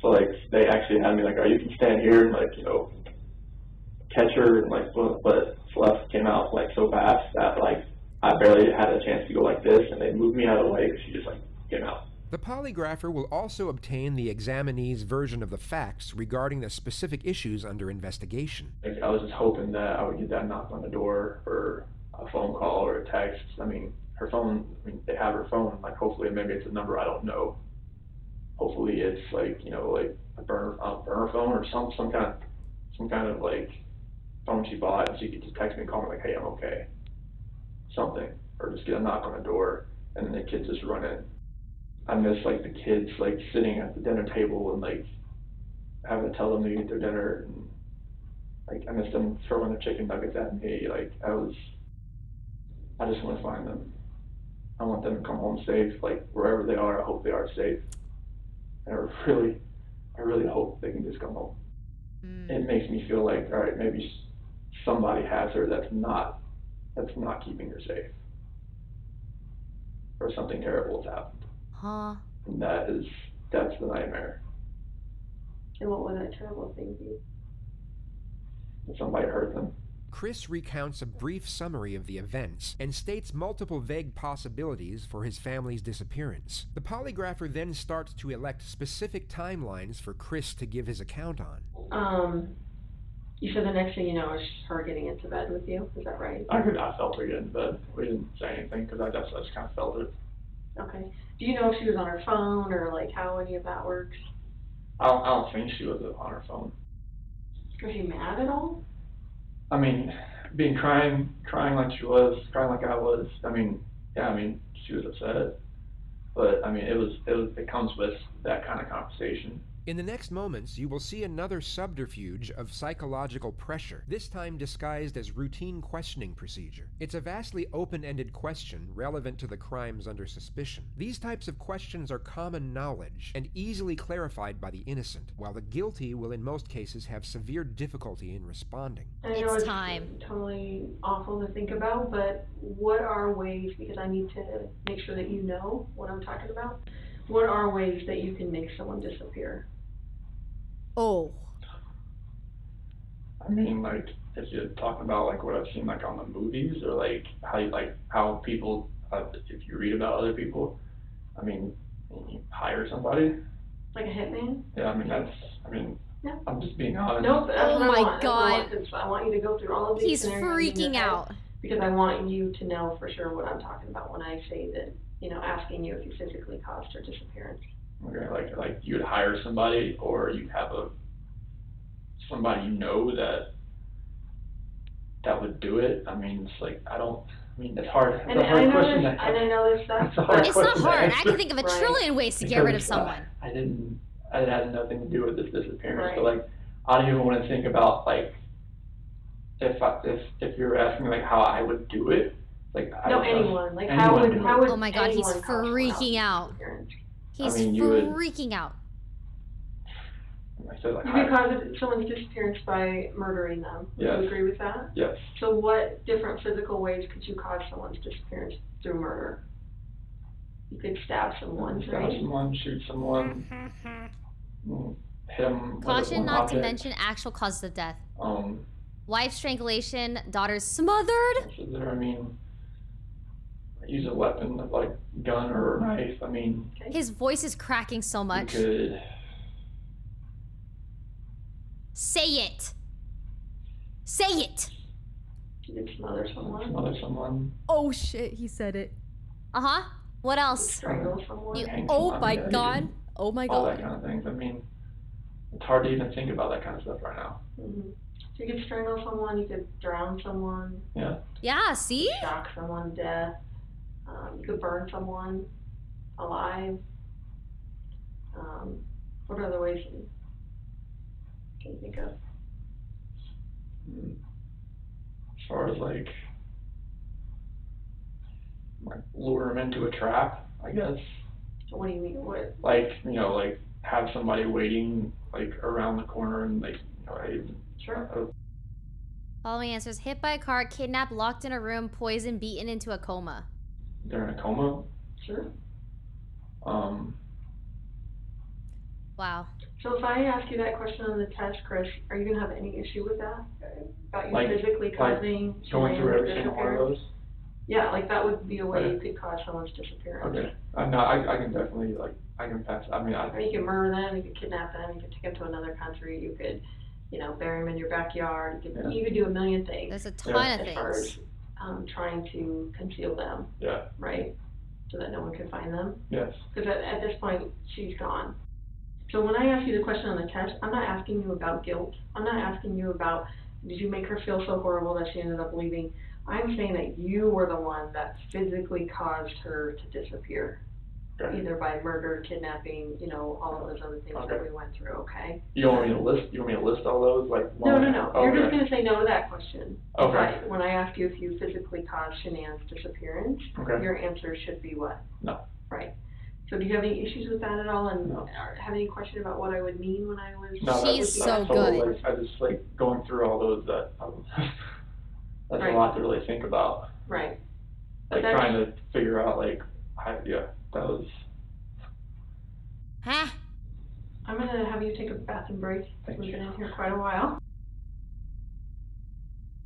So, like, they actually had me, like, you can stand here and, like, you know, catch her, and, like, but Celeste came out, like, so fast that, like, I barely had a chance to go like this, and they moved me out of the way because she just, like, came out. The polygrapher will also obtain the examinee's version of the facts regarding the specific issues under investigation. Like, I was just hoping that I would get that knock on the door, or a phone call, or a text. I mean, her phone, they have her phone, like, hopefully maybe it's a number I don't know. Hopefully it's, like, you know, like a burner phone, or some kind of, like, phone she bought, and she could just text me and call me, like, hey, I'm okay. Something. Or just get a knock on the door, and then the kids just run in. I miss, like, the kids, like, sitting at the dinner table and, like, having to tell them to eat their dinner, and, like, I miss them throwing their chicken nuggets at me. Like, I just want to find them. I want them to come home safe, like, wherever they are. I hope they are safe. And I really hope they can just come home. It makes me feel like, all right, maybe somebody has her that's not keeping her safe, or something terrible has happened. Huh. And that's the nightmare. And what would that terrible thing be? That somebody hurt them. Chris recounts a brief summary of the events and states multiple vague possibilities for his family's disappearance. The polygrapher then starts to elect specific timelines for Chris to give his account on. You said the next thing you know is her getting into bed with you, is that right? I felt her get into bed. We didn't say anything because I just kind of felt it. Okay. Do you know if she was on her phone, or, like, how any of that works? I don't think she was on her phone. Was she mad at all? I mean, crying like she was, crying like I was. I mean, yeah, she was upset, but I mean, it comes with that kind of conversation. In the next moments, you will see another subterfuge of psychological pressure, this time disguised as routine questioning procedure. It's a vastly open-ended question relevant to the crimes under suspicion. These types of questions are common knowledge and easily clarified by the innocent, while the guilty will in most cases have severe difficulty in responding. And I know It's it's time. totally awful to think about, but what are ways, because I need to make sure that you know what I'm talking about, what are ways that you can make someone disappear? Oh. I mean, like, if you're talking about, like, what I've seen, like, on the movies, or, like, how people, if you read about other people, I mean, you hire somebody. Like a hitman? Yeah, Yeah. I'm just being honest. Nope, that's Oh what I my want. God. I want you to go through all of these He's scenarios in your freaking head, out. because I want you to know for sure what I'm talking about when I say that, you know, asking you if you physically caused her disappearance. Okay, like you would hire somebody, or you have somebody you know that would do it. I mean, it's like, it's hard. It's And a hard I know question. this, and I know this stuff. It's a hard It's not question to hard. I answer. can think of a Right. trillion ways to get rid of Because, someone. it had nothing to do with this disappearance, but Right. like, I don't even want to think about like, if you're asking me like how I would do it, like I No, don't know. anyone, like Anyone do how it. would Oh my God, he's anyone cause someone freaking else's out. disappearance? He's mean, you would- freaking out. I said like, You could cause someone's disappearance by murdering them. Would Yes. you agree with that? yes, So what different physical ways could you cause someone's disappearance through murder? You could stab someone, stab right? someone, shoot someone, hit them with Caution one not object. to mention actual causes of death. Um, Wife strangulation, daughter smothered. so there, use a weapon like gun or a knife. I mean, His voice is cracking so much. you could. Say it. Say it. You could smother someone, Oh shit, he said it. Uh-huh. What else? strangle someone. You, hang oh someone, my yeah, you God. can- Oh my all that God. kind of things. I mean, it's hard to even think about that kind of stuff right now. Mhm. So you could strangle someone, you could drown someone, Yeah. Yeah, see? shock someone to death. You could burn someone alive. What other ways can you think of? As far as like lure them into a trap, I guess. What do you mean? What? Like, like have somebody waiting like around the corner and like, Sure. Following answers: hit by a car, kidnapped, locked in a room, poisoned, beaten into a coma. They're in a coma. Sure. Wow. So if I ask you that question on the test, Chris, are you gonna have any issue with that? About you Like- physically like causing going through every someone's single one of disappearance? those. Yeah, like that would be a way Okay. you could cause someone's disappearance. Okay. No, I can definitely I can pass. I mean, Or you could murder them, you could kidnap them, you could take them to another country, you could, bury them in your backyard, Yeah. you could do a million things There's a ton of as far things. as trying to conceal them, yeah. right? So that no one can find them. Yes. Because at this point, she's gone. So when I ask you the question on the test, I'm not asking you about guilt. I'm not asking you about, did you make her feel so horrible that she ended up leaving? I'm saying that you were the one that physically caused her to disappear. Okay. Either by murder, kidnapping, all of those other things that Okay. we went through, okay? You want me to list all those like? No. Oh, You're just okay. gonna say no to that question. Okay. Right. When I ask you if you physically caused Shanann's disappearance, Okay. your answer should be what? No. Right. So do you have any issues with that at all, and No. or have any question about what I would mean when I was? No, She's that's so totally, good. I just going through all those that that's Right. a lot to really think about. Right. Like But trying to figure out that was. Huh? I'm gonna have you take a bathroom break. Thank We've you. been in here quite a while.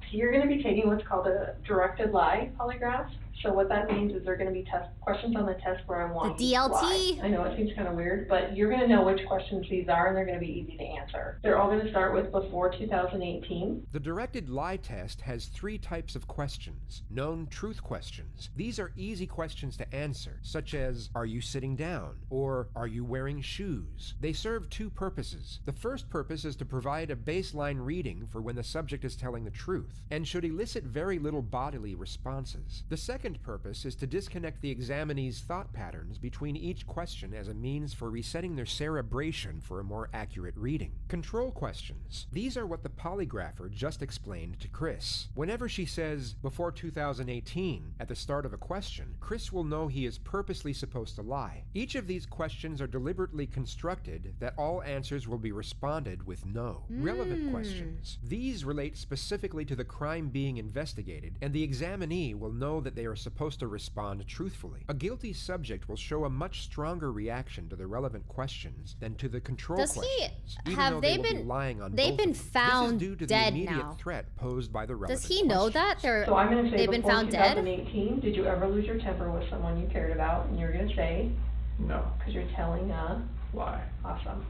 So you're gonna be taking what's called a directed lie polygraph. So what that means is there are gonna be questions on the test where I want The you to lie. DLT? I know it seems kind of weird, but you're gonna know which questions these are, and they're gonna be easy to answer. They're all gonna start with before 2018. The directed lie test has 3 types of questions. Known truth questions. These are easy questions to answer, such as, are you sitting down? Or, are you wearing shoes? They serve 2 purposes. The first purpose is to provide a baseline reading for when the subject is telling the truth, and should elicit very little bodily responses. The second purpose is to disconnect the examinee's thought patterns between each question as a means for resetting their cerebration for a more accurate reading. Control questions. These are what the polygrapher just explained to Chris. Whenever she says, before 2018, at the start of a question, Chris will know he is purposely supposed to lie. Each of these questions are deliberately constructed that all answers will be responded with no. Relevant questions. These relate specifically to the crime being investigated, and the examinee will know that they are supposed to respond truthfully. A guilty subject will show a much stronger reaction to the relevant questions than to the control Does he- questions, even have though they will be been- lying on they've both been of them. found This is due to dead the immediate now. threat posed by the relevant Does he know that questions. So I'm gonna say they've been before found dead? 2018, did you ever lose your temper with someone you cared about? And you're gonna say, No. because you're telling a Lie. awesome.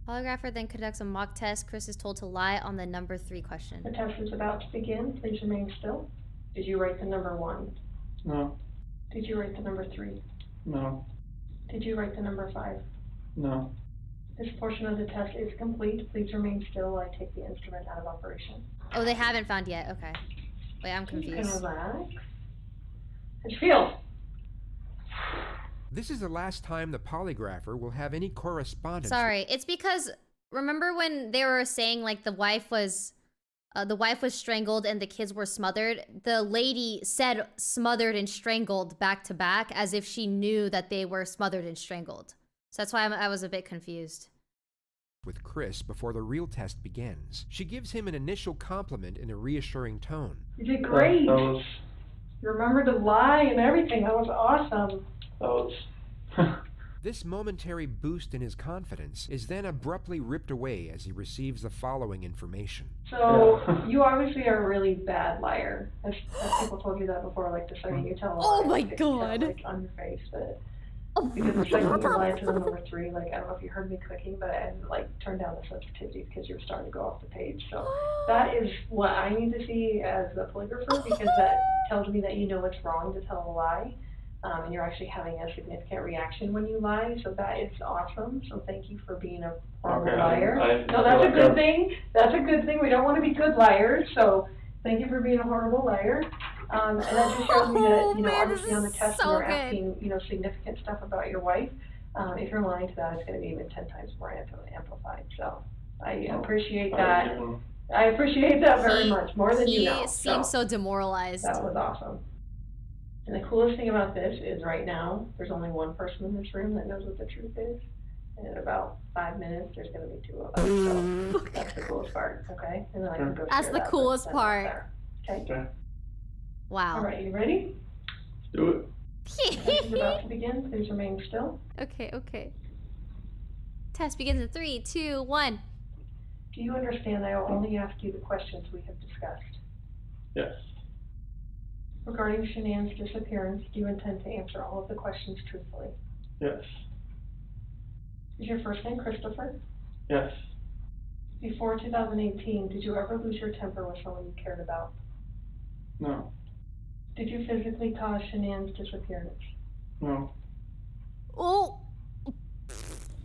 Polygrapher then conducts a mock test. Chris is told to lie on the number 3 question. The test is about to begin. Please remain still. Did you write the number 1? No. Did you write the number 3? No. Did you write the number 5? No. This portion of the test is complete. Please remain still while I take the instrument out of operation. Oh, they haven't found yet. Okay. Wait, I'm You can confused. relax. How'd you feel? This is the last time the polygrapher will have any correspondence. Sorry, it's because remember when they were saying like the wife was strangled and the kids were smothered? The lady said smothered and strangled back to back as if she knew that they were smothered and strangled. So that's why I was a bit confused. With Chris before the real test begins. She gives him an initial compliment in a reassuring tone. You did great. That was, You remembered to lie and everything. That was awesome. that was, This momentary boost in his confidence is then abruptly ripped away as he receives the following information. So, you obviously are a really bad liar. As people told you that before, like the second you tell a lie. Oh my you can tell, God. like, on your face, but because the second you lied to the number 3, like, I don't know if you heard me clicking, but I had, like, turned down the sensitivity because you were starting to go off the page. So, that is what I need to see as the polygrapher, because that tells me that you know it's wrong to tell a lie. And you're actually having a significant reaction when you lie, so that is awesome. So thank you for being a horrible liar. No, that's a good thing. That's a good thing. We don't want to be good liars, so thank you for being a horrible liar. And that just shows me that, you know, man, obviously on the this is test so you're good. asking, you know, significant stuff about your wife. If you're lying to that, it's going to be even 10 times more amplified. So I appreciate that. I appreciate that very much, more than you know. He seems so demoralized. That was awesome. And the coolest thing about this is right now, there's only one person in this room that knows what the truth is. And in about 5 minutes, there's gonna be 2 of us, so that's the coolest part, okay? And then I can go That's share the that coolest with them part. there. Okay? okay, Wow. All right, you ready? let's do it. Test is about to begin, please remain still. Okay. Test begins in 3, 2, 1. Do you understand I will only ask you the questions we have discussed? Yes, Regarding Shanann's disappearance, do you intend to answer all of the questions truthfully? yes, Is your first name Christopher? yes, Before 2018, did you ever lose your temper with someone you cared about? no, Did you physically cause Shanann's disappearance? no, Oh.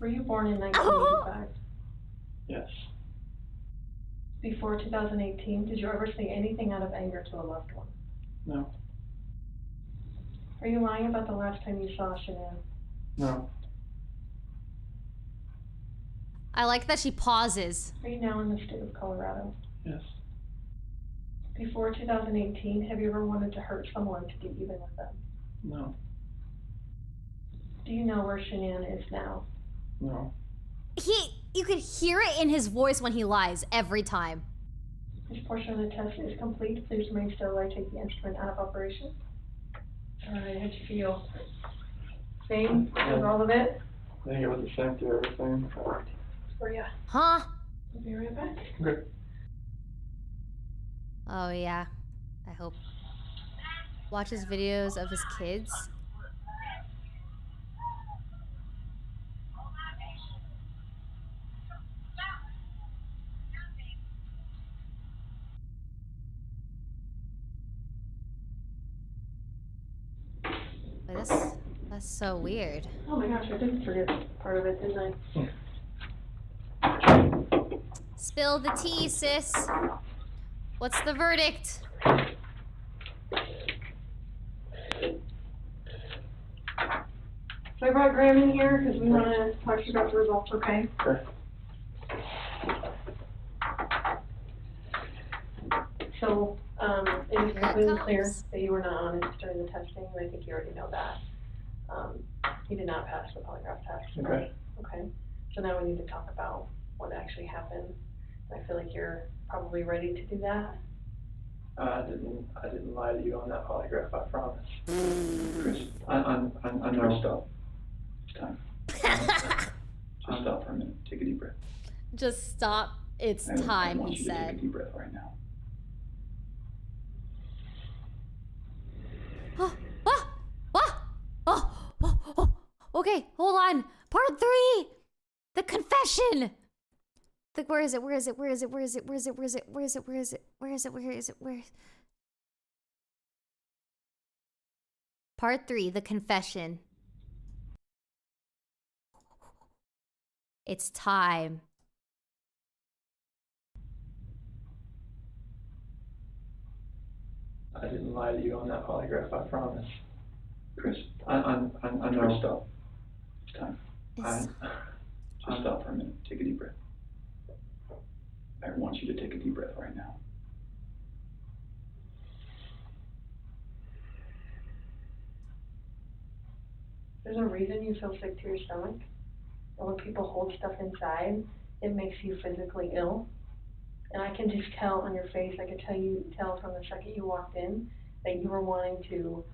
Were you born in 1985? yes, Before 2018, did you ever say anything out of anger to a loved one? no, Are you lying about the last time you saw Shanann? no, I like that she pauses. Are you now in the state of Colorado? yes, Before 2018, have you ever wanted to hurt someone to get even with them? no, Do you know where Shanann is now? no, You could hear it in his voice when he lies every time. This portion of the test is complete. Please remain still while I take the instrument out of operation. All right, how'd you feel? Same as all of it? I think it was the same through everything. For ya. Huh? I'll be right back. Okay. Oh yeah. I hope. Watches videos of his kids. Wait, that's so weird. Oh my gosh, I didn't forget part of it, didn't I? Spill the tea, sis. What's the verdict? So I brought Graham in here because we want to talk to you about the results, okay? Okay. So, it is Here it completely clear comes. that you were not honest during the testing, and I think you already know that. You did not pass the polygraph test. Okay. Okay, so now we need to talk about what actually happened. I feel like you're probably ready to do that. I didn't lie to you on that polygraph, I promise. Chris, I'm nervous. Stop. It's time. Just stop for a minute. Take a deep breath. Just stop. It's I time, want he you to take a said. deep breath right now. Okay, hold on. Part 3! The confession! Where is it? Where is it? Where is it? Where is it? Where is it? Where is it? Where is it? Where is it? Where is it? Where is it? Where? Part 3, the confession. It's time. I didn't lie to you on that polygraph, I promise. Chris, I Chris, know. stop. It's time. Just stop for a minute. Take a deep breath. I want you to take a deep breath right now. There's a reason you feel sick to your stomach. And when people hold stuff inside, it makes you physically ill. And I can just tell on your face, I could tell from the second you walked in that you were wanting to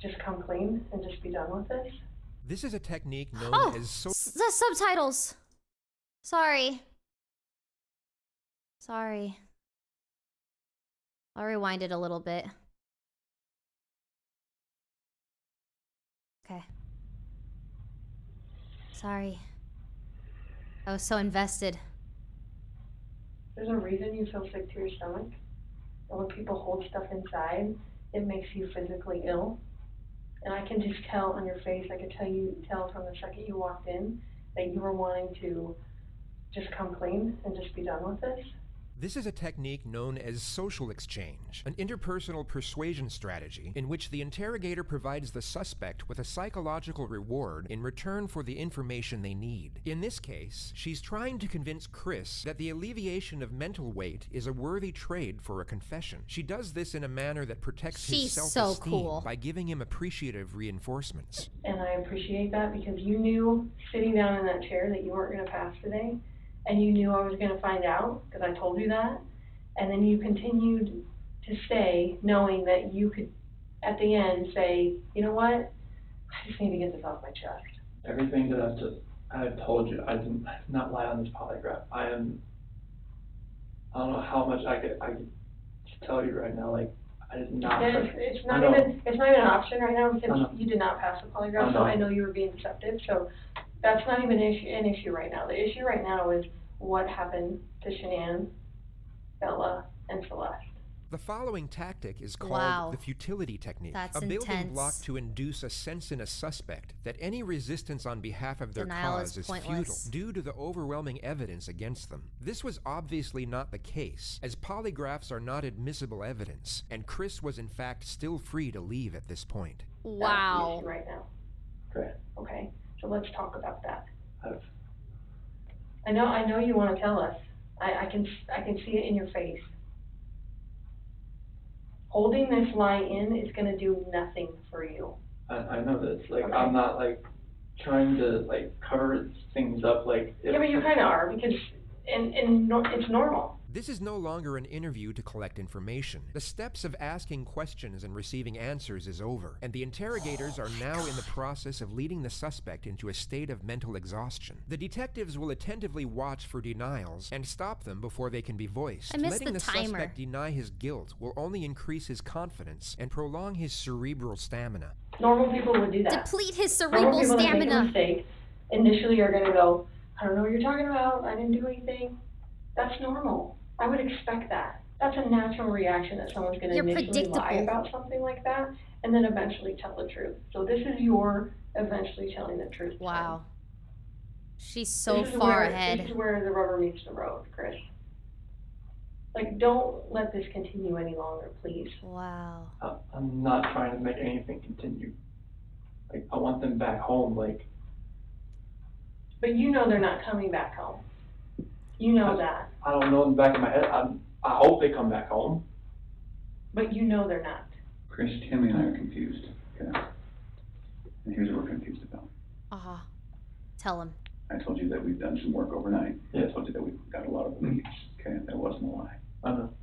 just come clean and just be done with this. This is a technique known as The subtitles. Sorry. Sorry. I'll rewind it a little bit. Okay. Sorry. I was so invested. There's a reason you feel sick to your stomach. And when people hold stuff inside, it makes you physically ill. And I can just tell on your face, I could tell from the second you walked in that you were wanting to just come clean and just be done with this. This is a technique known as social exchange, an interpersonal persuasion strategy in which the interrogator provides the suspect with a psychological reward in return for the information they need. In this case, she's trying to convince Chris that the alleviation of mental weight is a worthy trade for a confession. She does this in a manner that protects his self-esteem by giving him appreciative reinforcements. And I appreciate that because you knew sitting down in that chair that you weren't going to pass today. And you knew I was going to find out, because I told you that. And then you continued to stay, knowing that you could, at the end, say, you know what? I just need to get this off my chest. Everything that I've told you, I did not lie on this polygraph. I don't know how much I could tell you right now, like, I did not. It's not even an option right now because you did not pass the polygraph, so I know you were being deceptive, so that's not even an issue right now. The issue right now is what happened to Shanann, Bella, and Celeste. The following tactic is called the futility technique, That's a building intense. block to induce a sense in a suspect that any resistance on behalf of their cause is futile due to the overwhelming evidence against them. This was obviously not the case, as polygraphs are not admissible evidence, and Chris was in fact still free to leave at this point. Wow. That's the issue right now. Correct. Okay, so let's talk about that. I know you want to tell us. I can see it in your face. Holding this lie in is going to do nothing for you. I know this. Like, okay. I'm not, like, trying to, like, cover things up, like... Yeah, but you kind of are, because it's normal. This is no longer an interview to collect information. The steps of asking questions and receiving answers is over, and the interrogators are now in the process of leading the suspect into a state of mental exhaustion. The detectives will attentively watch for denials and stop them before they can be voiced. Letting the suspect deny his guilt will only increase his confidence and prolong his cerebral stamina. Normal people would do that. Deplete his cerebral stamina. Normal people that make a mistake initially are going to go, I don't know what you're talking about, I didn't do anything. That's normal. I would expect that. That's a natural reaction that someone's going to initially lie about something like that and then eventually tell the truth. So this is your eventually telling the truth. Wow. She's so far ahead. This is where the rubber meets the road, Chris. Like, don't let this continue any longer, please. Wow. I'm not trying to make anything continue. Like, I want them back home, like... But you know they're not coming back home. You know that. I don't know in the back of my head. I hope they come back home. But you know they're not. Chris, Tammy and I are confused, okay? And here's what we're confused about. Tell him. I told you that we've done some work overnight. Yeah. I told you that we've got a lot of leads, okay? That wasn't a lie.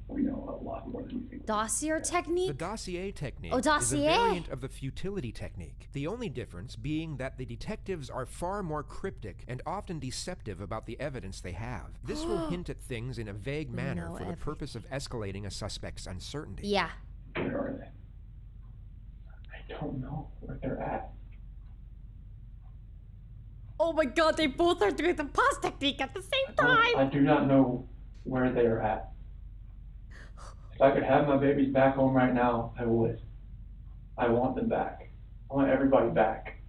We know a lot more than we think. Dossier technique? The dossier technique is a variant of the futility technique. The only difference being that the detectives are far more cryptic and often deceptive about the evidence they have. This will hint at things in a vague manner for the purpose of escalating a suspect's uncertainty. Yeah. Where are they? I don't know where they're at. Oh my god, they both are doing the pause technique at the same time! I do not know where they are at. If I could have my babies back home right now, I would. I want them back. I want everybody back.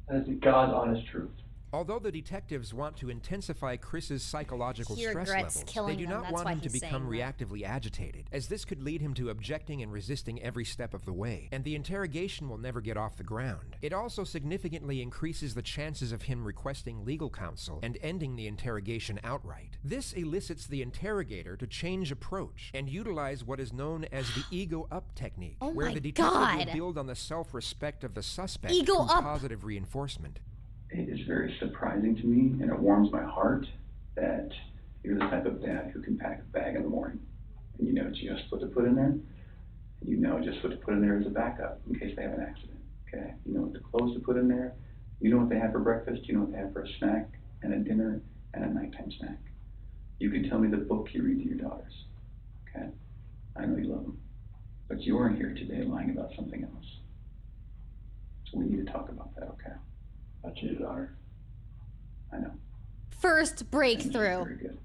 That is the God's honest truth. Although the detectives want to intensify Chris's psychological He stress regrets levels, killing they do them. not That's want why him to he's become saying that. reactively agitated, as this could lead him to objecting and resisting every step of the way, and the interrogation will never get off the ground. It also significantly increases the chances of him requesting legal counsel and ending the interrogation outright. This elicits the interrogator to change approach and utilize what is known as the ego-up technique, Oh where my the detective God. will build on the self-respect of the suspect Ego through up. positive reinforcement. It is very surprising to me, and it warms my heart that you're the type of dad who can pack a bag in the morning, and you know just what to put in there, and you know just what to put in there as a backup in case they have an accident, okay? You know what the clothes to put in there, you know what they have for breakfast, you know what they have for a snack, and a dinner, and a nighttime snack. You can tell me the book you read to your daughters, okay? I know you love them, but you aren't here today lying about something else. So we need to talk about that, okay? About your daughter. I know. First breakthrough. Very good.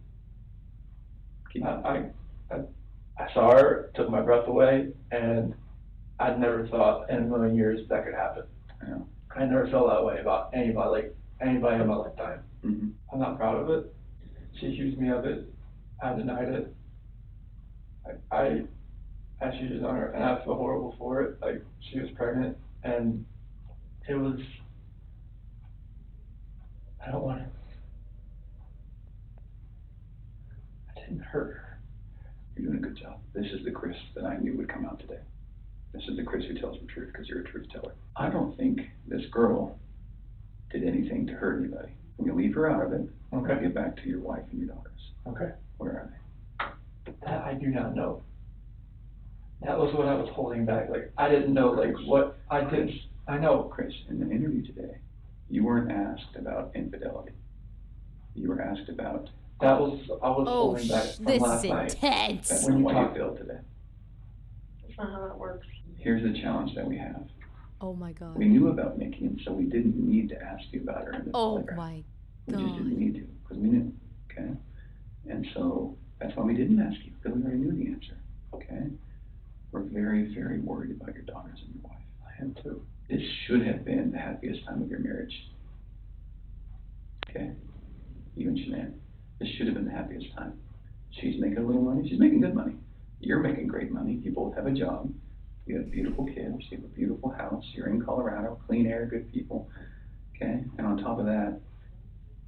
I saw her, took my breath away, and I never thought in a million years that could happen. I know. I never felt that way about anybody in my lifetime. Mm-hmm. I'm not proud of it. She accused me of it. I denied it. I cheated on her, and I feel horrible for it. Like, she was pregnant, and it was, I don't want to, I didn't hurt her. You're doing a good job. This is the Chris that I knew would come out today. This is the Chris who tells the truth because you're a truth teller. I don't think this girl did anything to hurt anybody. When you leave her out of it, Okay. get back to your wife and your daughters. Okay. Where are they? That I do not know. That was what I was holding back. Like, I didn't know, like, what I did. I know. Chris, in the interview today, you weren't asked about infidelity. You were asked about I was Oh, holding back from this last is night. intense. that's When you why talk- you failed today. That's not how that works. Here's the challenge that we have. Oh my god. We knew about Nikki, and so we didn't need to ask you about her in the Oh polygraph. my We just didn't god. need to, because we knew, okay? And so, that's why we didn't ask you, because we already knew the answer, okay? We're very, very worried about your daughters and your wife. I am too. This should have been the happiest time of your marriage, okay? You and Shanann, this should have been the happiest time. She's making a little money, she's making good money. You're making great money, you both have a job, you have beautiful kids, you have a beautiful house, you're in Colorado, clean air, good people, okay? And on top of that,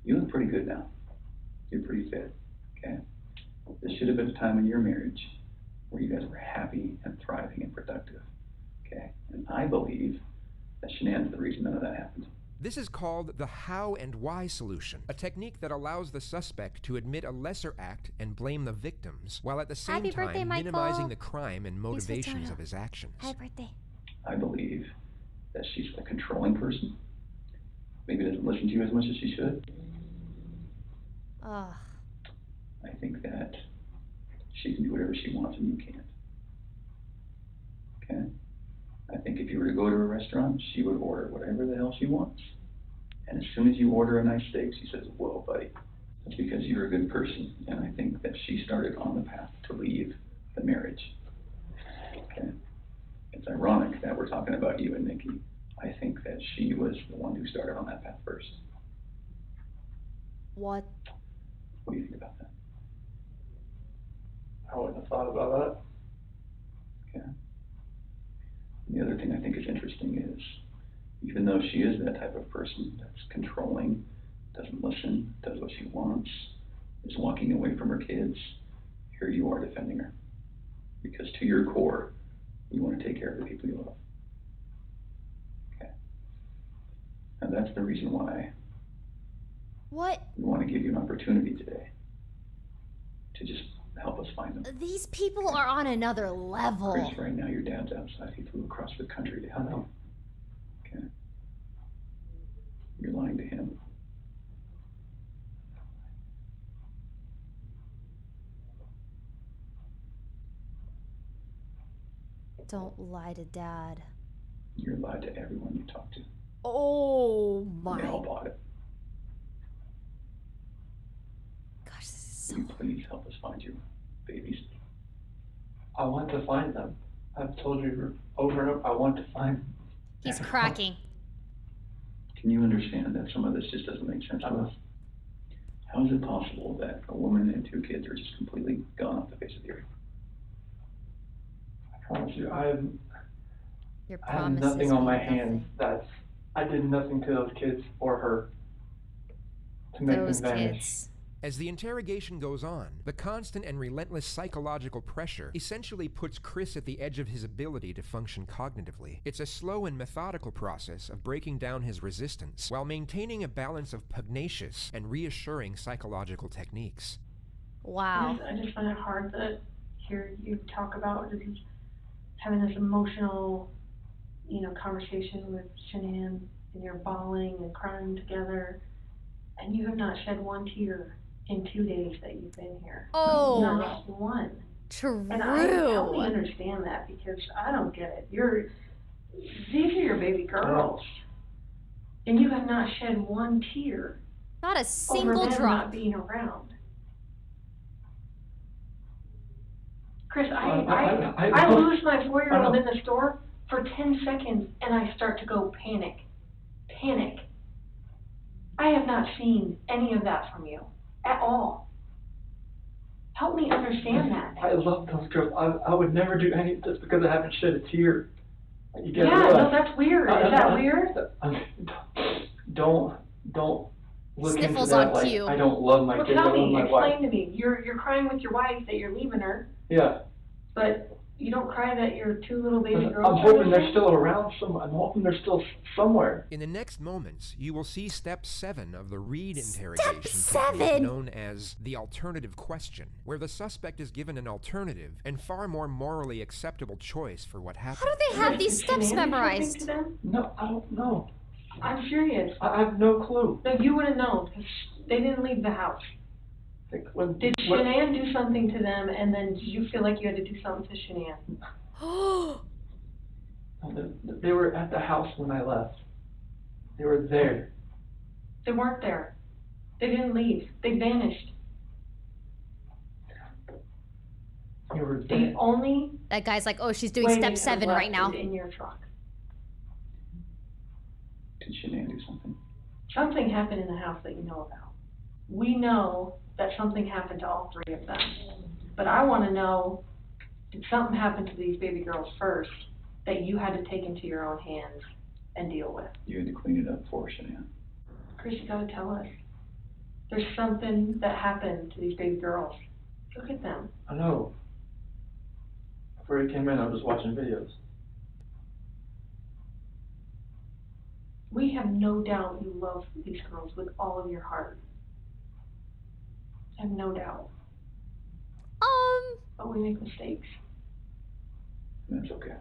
you look pretty good now. You're pretty fit, okay? This should have been a time in your marriage where you guys were happy and thriving and productive, okay? And I believe that Shanann's the reason none of that happened. This is called the how and why solution, a technique that allows the suspect to admit a lesser act and blame the victims, while at the same Happy birthday, time Michael. minimizing the crime and Thanks for motivations joining. of his actions. Happy birthday. I believe that she's a controlling person. Maybe doesn't listen to you as much as she should. Ugh. I think that she can do whatever she wants and you can't. Okay? I think if you were to go to a restaurant, she would order whatever the hell she wants. And as soon as you order a nice steak, she says, whoa, buddy. That's because you're a good person. And I think that she started on the path to leave the marriage. Okay? It's ironic that we're talking about you and Nikki. I think that she was the one who started on that path first. What? What do you think about that? I wouldn't have thought about Okay. The other thing I think is interesting is, even though she is that type of person that's controlling, doesn't listen, does what she wants, is walking away from her kids, here you are defending her. Because to your core, you want to take care of the people you love. Okay. And that's the reason why What? we want to give you an opportunity today to just help us find them. These people are on another level. Chris, right now your dad's outside. He flew across the country to help you. Okay. You're lying to him. Don't lie to Dad. You're lied to everyone you talk to. Oh And they all my bought it. gosh, this is so. Will you please help us find your babies? it. I want to find them. I've told you over and over, I want to find them. He's cracking. Can you understand that some of this just doesn't make sense to us? How is it possible that a woman and 2 kids are just completely gone off the face of the earth? I promise you, I have Your I have promises nothing on my mean hands. I did nothing to those kids or her to make Those them vanish. kids. As the interrogation goes on, the constant and relentless psychological pressure essentially puts Chris at the edge of his ability to function cognitively. It's a slow and methodical process of breaking down his resistance while maintaining a balance of pugnacious and reassuring psychological techniques. Wow. I just find it hard to hear you talk about just having this emotional, conversation with Shanann, and you're bawling and crying together, and you have not shed one tear in 2 days that you've been here. Oh, Not one. true. And I totally understand that because I don't get it. These are your baby girls, and you have not shed one tear Not a single over them drop. not being around. Chris, I I don't- lose my 4-year-old I in the store for 10 seconds and I start to go panic. Panic. I have not seen any of that from you at all. Help me understand that. I love those girls. I would never do any just because I haven't shed a tear. You get Yeah, realize. no, that's weird. Is that weird? Don't look Sniffles into that on like cue. I don't love my Well, kids. I tell love me, my wife. explain to me. You're crying with your wife that you're leaving her, Yeah. but you don't cry that your 2 little baby I'm girls are hoping they're missing? still around somewhere. I'm hoping they're still somewhere. In the next moments, you will see step 7 of the Reed interrogation technique 7? known as the alternative question, where the suspect is given an alternative and far more morally acceptable choice for what happened. How do they have these Did steps Shanann do something memorized? to them? No, I don't know. I'm serious. I have no clue. No, you would have known because they didn't leave the house. Like, Did Shanann do something to them, and then did you feel like you had to do something to Shanann? They were at the house when I left. They were there. They weren't there. They didn't leave. They vanished. They were The there. only That guy's like, oh, she's doing way step they 7 left right now. is in your truck. Did Shanann do something? Something happened in the house that you know about. We know that something happened to all 3 of them. But I want to know, did something happen to these baby girls first that you had to take into your own hands and deal with? You had to clean it up for Shanann. Chris, you gotta tell us. There's something that happened to these baby girls. Look at them. I know. Before you came in, I was watching videos. We have no doubt you love these girls with all of your heart. I have no doubt. But we make mistakes. That's okay.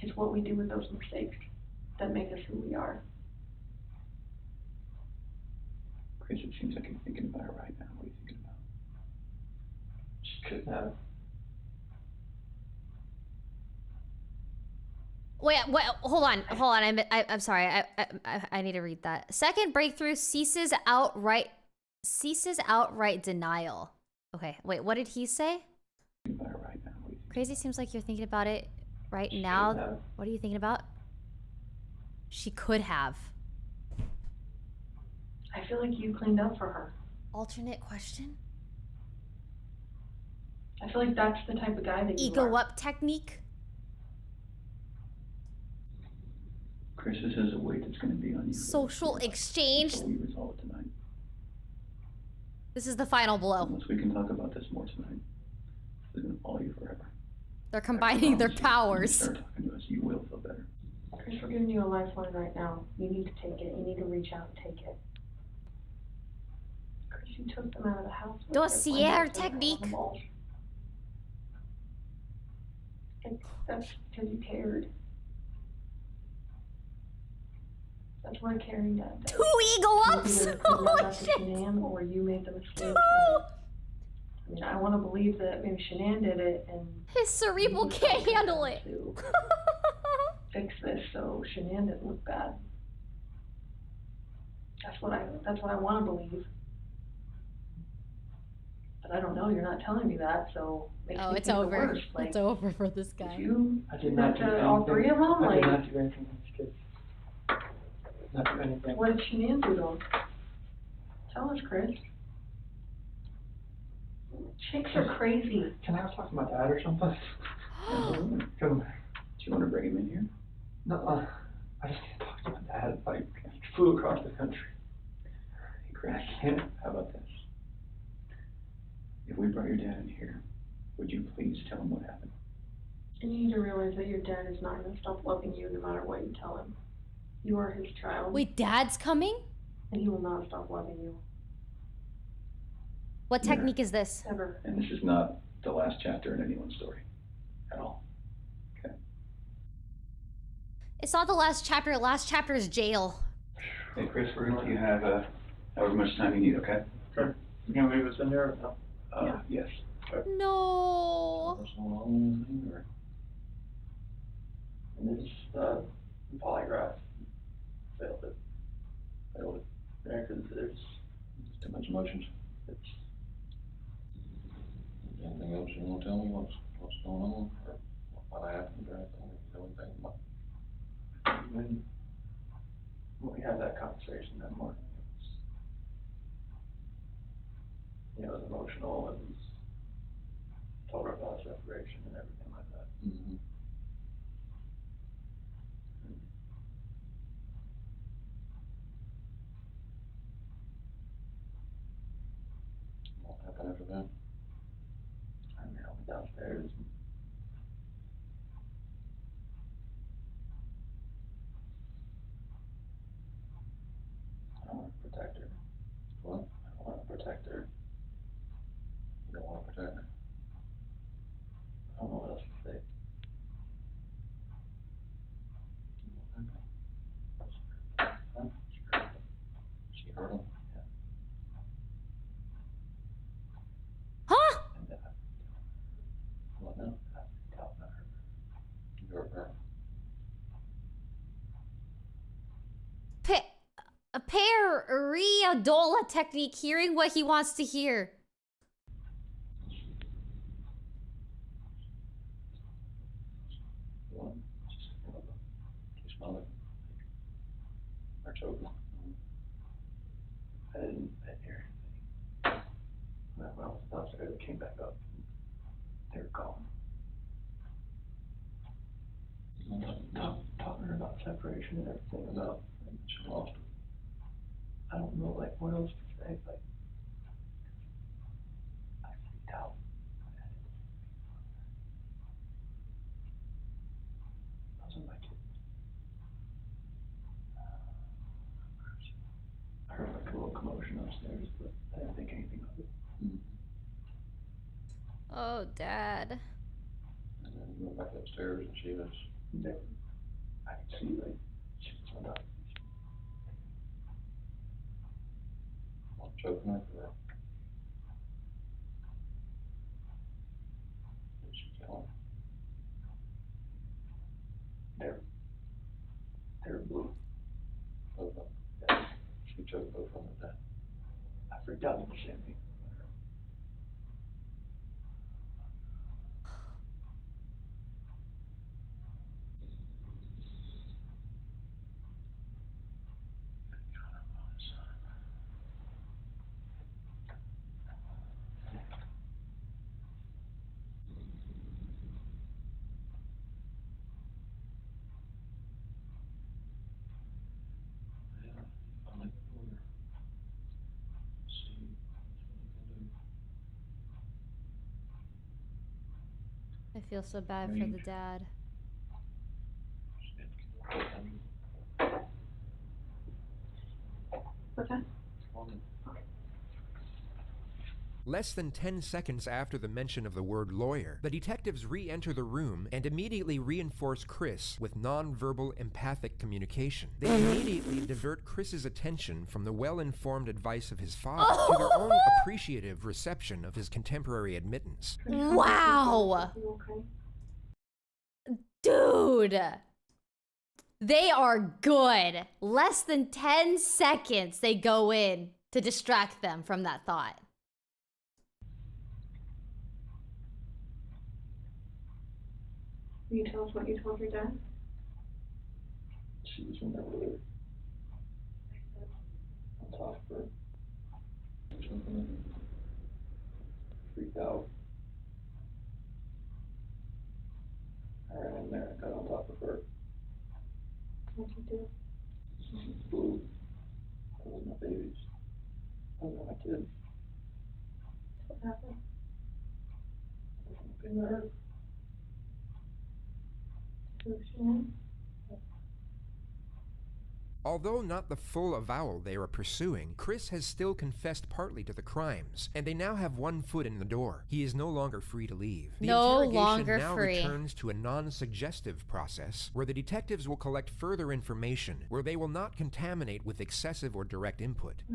It's what we do with those mistakes that make us who we are. Chris, it seems like you're thinking about it right now. What are you thinking about? She couldn't have. Wait, hold on. I'm sorry. I need to read that. Second breakthrough ceases outright denial. Okay, wait, what did he say? Thinking about it right now. What are you thinking Crazy seems like you're thinking about it right now. Couldn't have. What are you thinking about? She could have. I feel like you cleaned up for her. Alternate question? I feel like that's the type of guy that you Ego are. up technique? Chris, this is a weight that's going to be on you. Social exchange? Until we resolve it tonight. This is the final blow. Unless we can talk about this more tonight, this is going to follow you forever. They're combining their I promise you, powers. when you start talking to us, you will feel better. Chris, we're giving you a lifeline right now. You need to take it. You need to reach out and take it. Chris, you took them out of the house. with their Dossier blankets and technique. animals. That's because you cared. That's what a caring dad does. 2 ego ups! Either because Holy that's shit! Shanann or you made the mistake. 2! I mean, I want to believe that maybe Shanann did it and His cerebral can't handle it. to fix this so Shanann didn't look bad. That's what I want to believe. But I don't know. You're not telling me that, so it makes Oh, me it's think over. the worst. Like, It's over for this guy. you I did did not that do to all anything. 3 of them. I Like, did not do anything to these kids. not do anything. What did Shanann do to him? Tell us, Chris. Chicks are crazy. Can I talk to my dad or something? Come. Do you want to bring him in here? No, I just can't talk to my dad. Like, I flew across the country. Hey, Chris, how about this? If we brought your dad in here, would you please tell him what happened? And you need to realize that your dad is not going to stop loving you no matter what you tell him. You are his child. Wait, Dad's coming? And he will not stop loving you. What technique is this? Ever. And this is not the last chapter in anyone's story. At all. Okay? It's not the last chapter. Last chapter is jail. Hey, Chris, we're going to let you have however much time you need, okay? Sure. You gonna leave us in there or no? Yes. No. What's going on with anything, or? And it's, polygraph. Failed it. Yeah, because there's too much emotions. It's. Anything else you want to tell me? What's going on, or what happened, or anything? You know anything about? When we had that conversation that morning, it was emotional and told her about separation and everything like that. Mm-hmm. What happened after that? I mean, I went downstairs. I want to protect her. What? I want to protect her. You don't want to protect her? I don't know what else to say. Huh? She hurt him? Huh? And What now? I doubt about her. You hurt her? A pareidola technique, hearing what he wants to hear. What? She smelled it? Or choking? I didn't hear anything. When I was downstairs, I came back up. They were gone. Talking about separation and everything about. And she lost it. I don't know, like, what else to say, like, I freaked out. Those are my kids. I heard like a little commotion upstairs, but I didn't think anything of it. Mm-hmm. Oh, Dad. And then you went back upstairs and she was. There, I could see, like, she was on top. Choking her, or did she kill him? They're blue. Both of them. Yeah. She choked both of them to death. I freaked out when she hit me. I like the lawyer. See what you can do. I feel so bad for the dad. What's that? Less than 10 seconds after the mention of the word lawyer, the detectives re-enter the room and immediately reinforce Chris with non-verbal empathic communication. They immediately divert Chris's attention from the well-informed advice of his father to their own appreciative reception of his contemporary admittance. Wow. You okay? Dude. They are good. Less than 10 seconds they go in to distract them from that thought. Will you tell us what you told your dad? She was in there with her. top of her. Freaked out. I ran in there and got on top of her. What'd you do? Blue. That was my babies. Those are my kids. What happened? I was looking at her. Although not the full avowal they are pursuing, Chris has still confessed partly to the crimes, and they now have one foot in the door. He is no longer free to leave. The No interrogation longer now free. returns to a non-suggestive process, where the detectives will collect further information, where they will not contaminate with excessive or direct input. I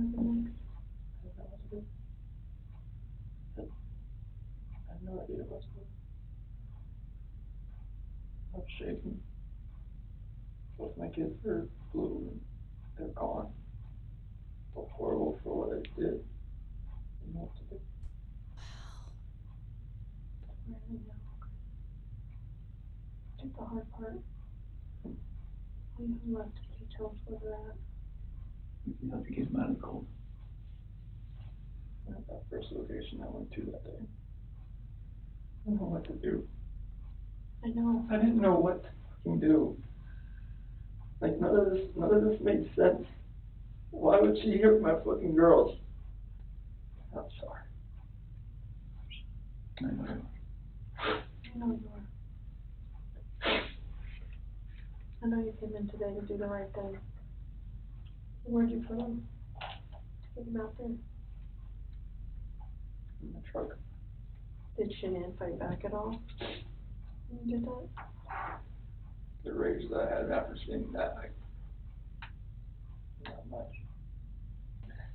have no idea what's going on. I'm shaking. Both my kids are blue and they're gone. I feel horrible for what I did. I don't know what to do. Really now. It's the hard part. All you have left is to tell us where they're at. You have to get them out of the cold. At that first location I went to that day. I don't know what to do. I know. I didn't know what to fucking do. Like, none of this made sense. Why would she hurt my fucking girls? I'm sorry. I know. I know you are. I know you came in today to do the right thing. Where'd you put them? Take them out there. In the truck. Did Shanann fight back at all? You did that? The rage that I had after seeing that, not much.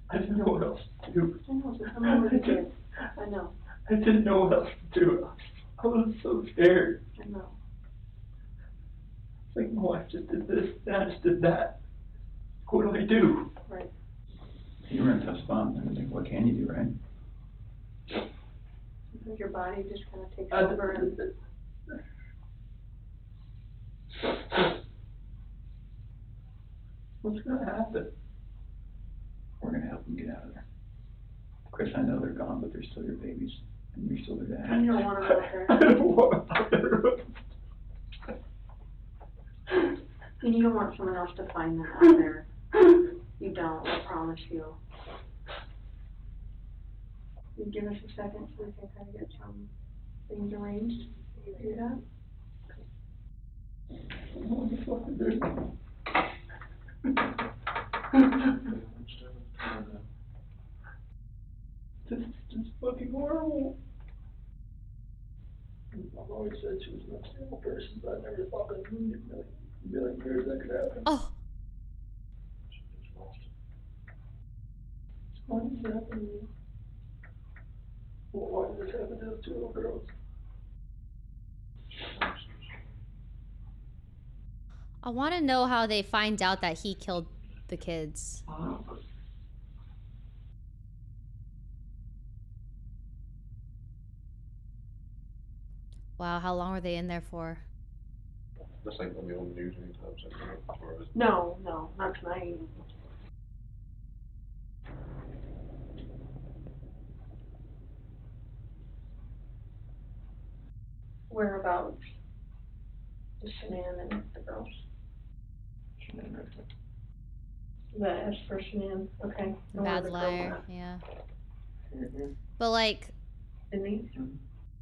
I didn't know what else to do. I know, so tell me what you did. I know. I didn't know what else to do. I was so scared. I know. It's like, my wife just did this, and I just did that. What do I do? Right. You were in a tough spot. I mean, what can you do, right? Sometimes your body just kind of takes over and... What's gonna happen? We're gonna help them get out of there. Chris, I know they're gone, but they're still your babies, and you're still their dad. And you don't want them out there. I don't want them out And you don't want someone else to find them out there. You don't, I promise you. You give us a second so we can kind of get some things arranged. You do that? What the fuck is this? This is just fucking horrible. I've always said she was an unstable person, but I never thought that in a million years that could happen. Oh, Why did this happen to me? Well, why did this happen to those two little girls? I want to know how they find out that he killed the kids. Wow, how long were they in there for? This ain't gonna be on the news anytime soon, as far as No, not tonight. Whereabouts? Just Shanann and the girls. Shanann right there. The S for Shanann, okay. Bad liar, yeah. Mm-hmm. But like, Denise?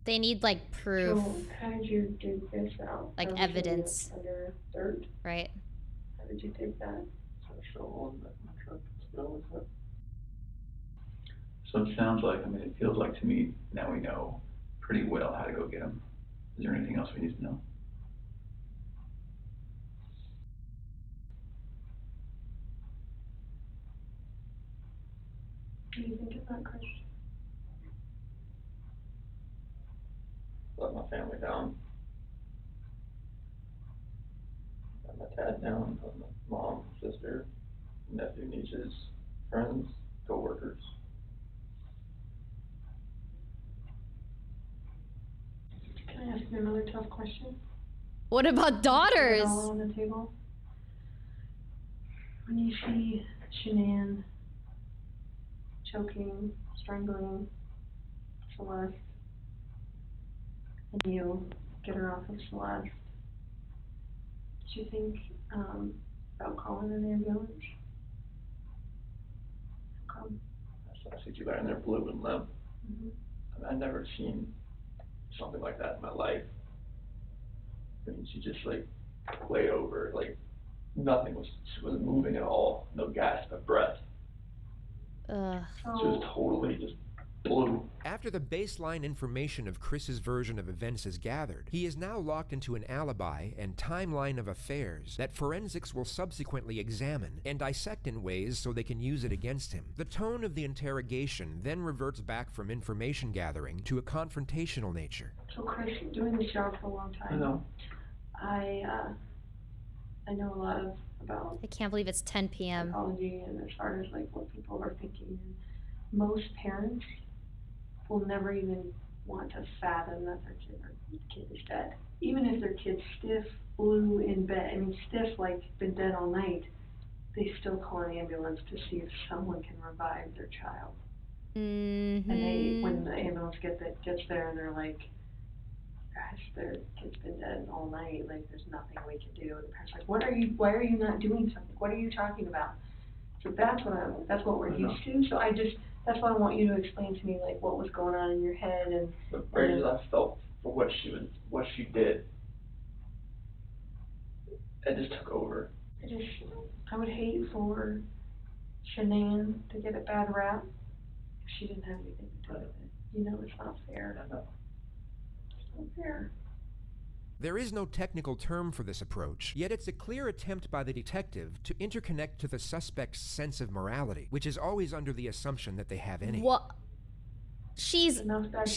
they need like proof, So how did you dig this out? like How did you evidence, get under dirt? right? How did you take that? So a shovel in the truck, still is that? So it sounds like, I mean, it feels like to me, now we know pretty well how to go get them. Is there anything else we need to know? What do you think of that, Chris? Let my family down. Let my dad down, let my mom, sister, nephew, nieces, friends, co-workers. Can I ask you another tough question? What about Put daughters? it all on the table. When you see Shanann choking, strangling Celeste, and you get her off of Celeste. Did you think about calling an ambulance? Come. I see you laying there blue and limp. Mm-hmm. I mean, I've never seen something like that in my life. I mean, she just like laid over, like nothing she wasn't moving at all, no gasp of breath. Ugh. She was totally just blue. After the baseline information of Chris's version of events is gathered, he is now locked into an alibi and timeline of affairs that forensics will subsequently examine and dissect in ways so they can use it against him. The tone of the interrogation then reverts back from information gathering to a confrontational nature. So Chris, doing this job for a long time. I know. I know a lot about I can't believe it's 10 p.m. psychology and as far as like what people are thinking. Most parents will never even want to fathom that their kid is dead. Even if their kid's stiff, blue in bed, I mean stiff like been dead all night, they still call an ambulance to see if someone can revive their child. Mm-hmm. And when the ambulance gets there and they're like, gosh, their kid's been dead all night, like there's nothing we can do. And the parents are like, why are you not doing something? What are you talking about? So that's what we're used to. So that's why I want you to explain to me like what was going on in your head and The rage I felt for what she did, it just took over. I would hate for Shanann to get a bad rap if she didn't have anything to do with it. You know, it's not fair. I know. It's not fair. There is no technical term for this approach, yet it's a clear attempt by the detective to interconnect to the suspect's sense of morality, which is always under the assumption that they have any. What? She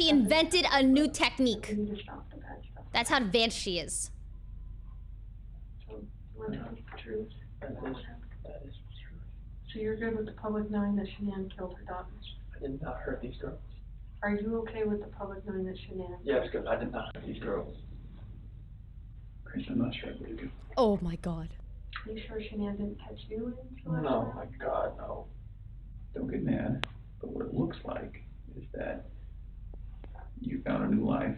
invented a new technique. We need to stop the bad stuff. That's how advanced she is. So you want to tell us the truth? That is true. So you're good with the public knowing that Shanann killed her daughters? I did not hurt these girls. Are you okay with the public knowing that Shanann? Yes, because I did not hurt these girls. Chris, I'm not sure what to do. Oh my god. Are you sure Shanann didn't catch you in Celeste? No, my God, no. Don't get mad, but what it looks like is that you found a new life,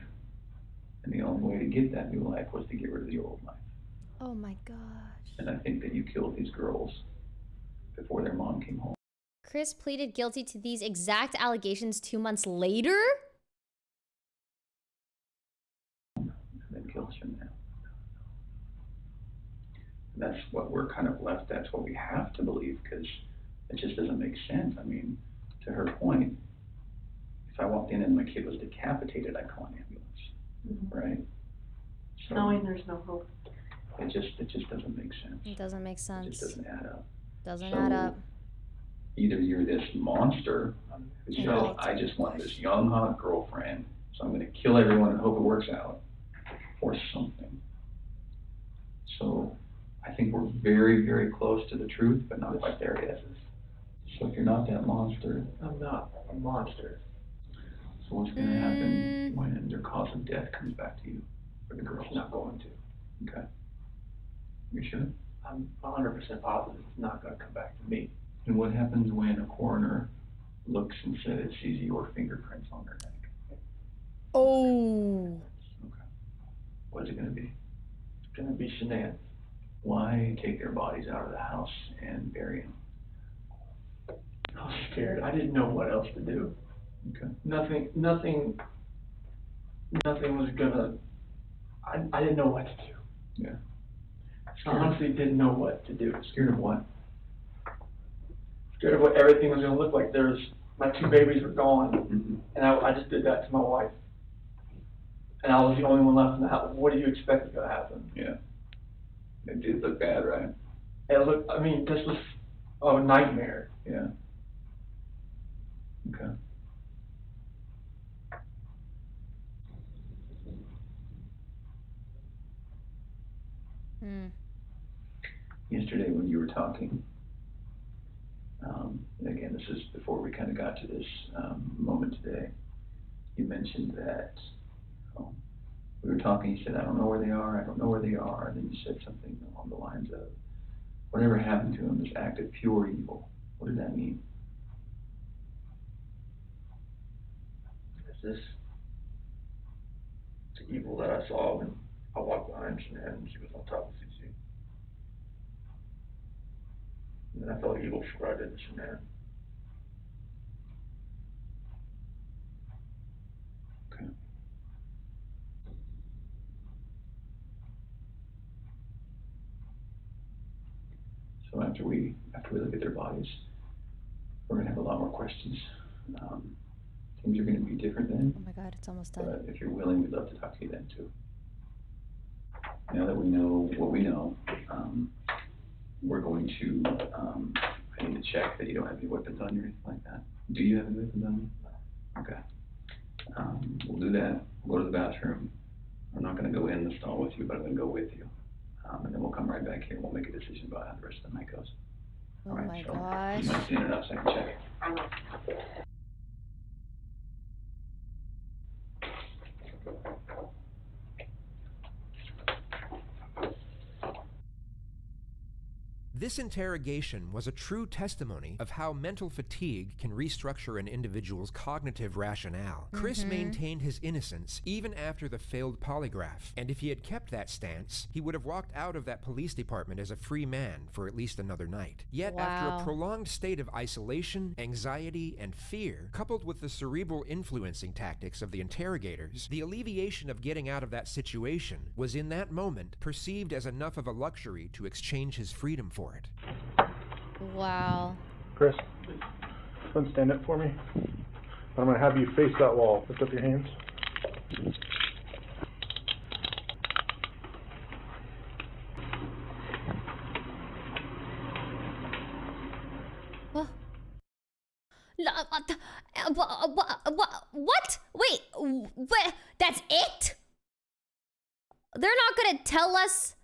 and the only way to get that new life was to get rid of the old life. Oh my gosh. And I think that you killed these girls before their mom came home. Chris pleaded guilty to these exact allegations 2 months later? And then killed Shanann. That's what we're kind of left, that's what we have to believe, because it just doesn't make sense. I mean, to her point, if I walked in and my kid was decapitated, I'd call an ambulance, right? So Knowing there's no hope. it just doesn't make sense. It doesn't make It sense. just doesn't add up. Doesn't So, add up. Either you're this monster who Yeah. says, I just want this young, hot girlfriend, so I'm going to kill everyone and hope it works out, or something. So I think we're very, very close to the truth, but not quite there yet. So if you're not that monster, I'm not a monster. so what's going to happen when their cause of death comes back to you? For the girls? It's not going to. Okay. You sure? I'm 100% positive it's not going to come back to me. And what happens when a coroner looks and says it sees your fingerprints on their neck? Oh. Okay. What's it going to be? It's going to be Shanann. Why take their bodies out of the house and bury them? I was scared. I didn't know what else to do. Okay. Nothing was gonna, I didn't know what to do. Yeah. I honestly didn't know what to do. Scared of what? Scared of what everything was gonna look like. My 2 babies were gone, Mm-hmm. and I just did that to my wife. And I was the only one left in the house. What do you expect is gonna happen? Yeah. It did look bad, right? This was a nightmare. Yeah. Okay. Yesterday when you were talking, and again, this is before we kind of got to this moment today, you mentioned that we were talking, you said, I don't know where they are, and then you said something along the lines of, whatever happened to them is act of pure evil. What does that mean? Is this the evil that I saw when I walked behind Shanann and she was on top of CC? And then I felt evil for what I did to Shanann. Okay. So after we look at their bodies, we're gonna have a lot more questions. Things are gonna be different then. Oh my god, it's almost done. But if you're willing, we'd love to talk to you then too. Now that we know what we know, we're going to, I need to check that you don't have any weapons on you or anything like that. Do you have any weapons on you? Okay. We'll do that. We'll go to the bathroom. I'm not gonna go in the stall with you, but I'm gonna go with you. And then we'll come right back here and we'll make a decision about how the rest of the night goes. Oh All right, my so gosh. you might stand it up so I can check. This interrogation was a true testimony of how mental fatigue can restructure an individual's cognitive rationale. Chris maintained his innocence even after the failed polygraph, and if he had kept that stance, he would have walked out of that police department as a free man for at least another night. Yet after a prolonged state of isolation, anxiety, and fear, coupled with the cerebral influencing tactics of the interrogators, the alleviation of getting out of that situation was in that moment perceived as enough of a luxury to exchange his freedom for it. Wow. Chris, come stand up for me. I'm going to have you face that wall. Lift up your hands. Oh. What? Wait, that's it? They're not gonna tell us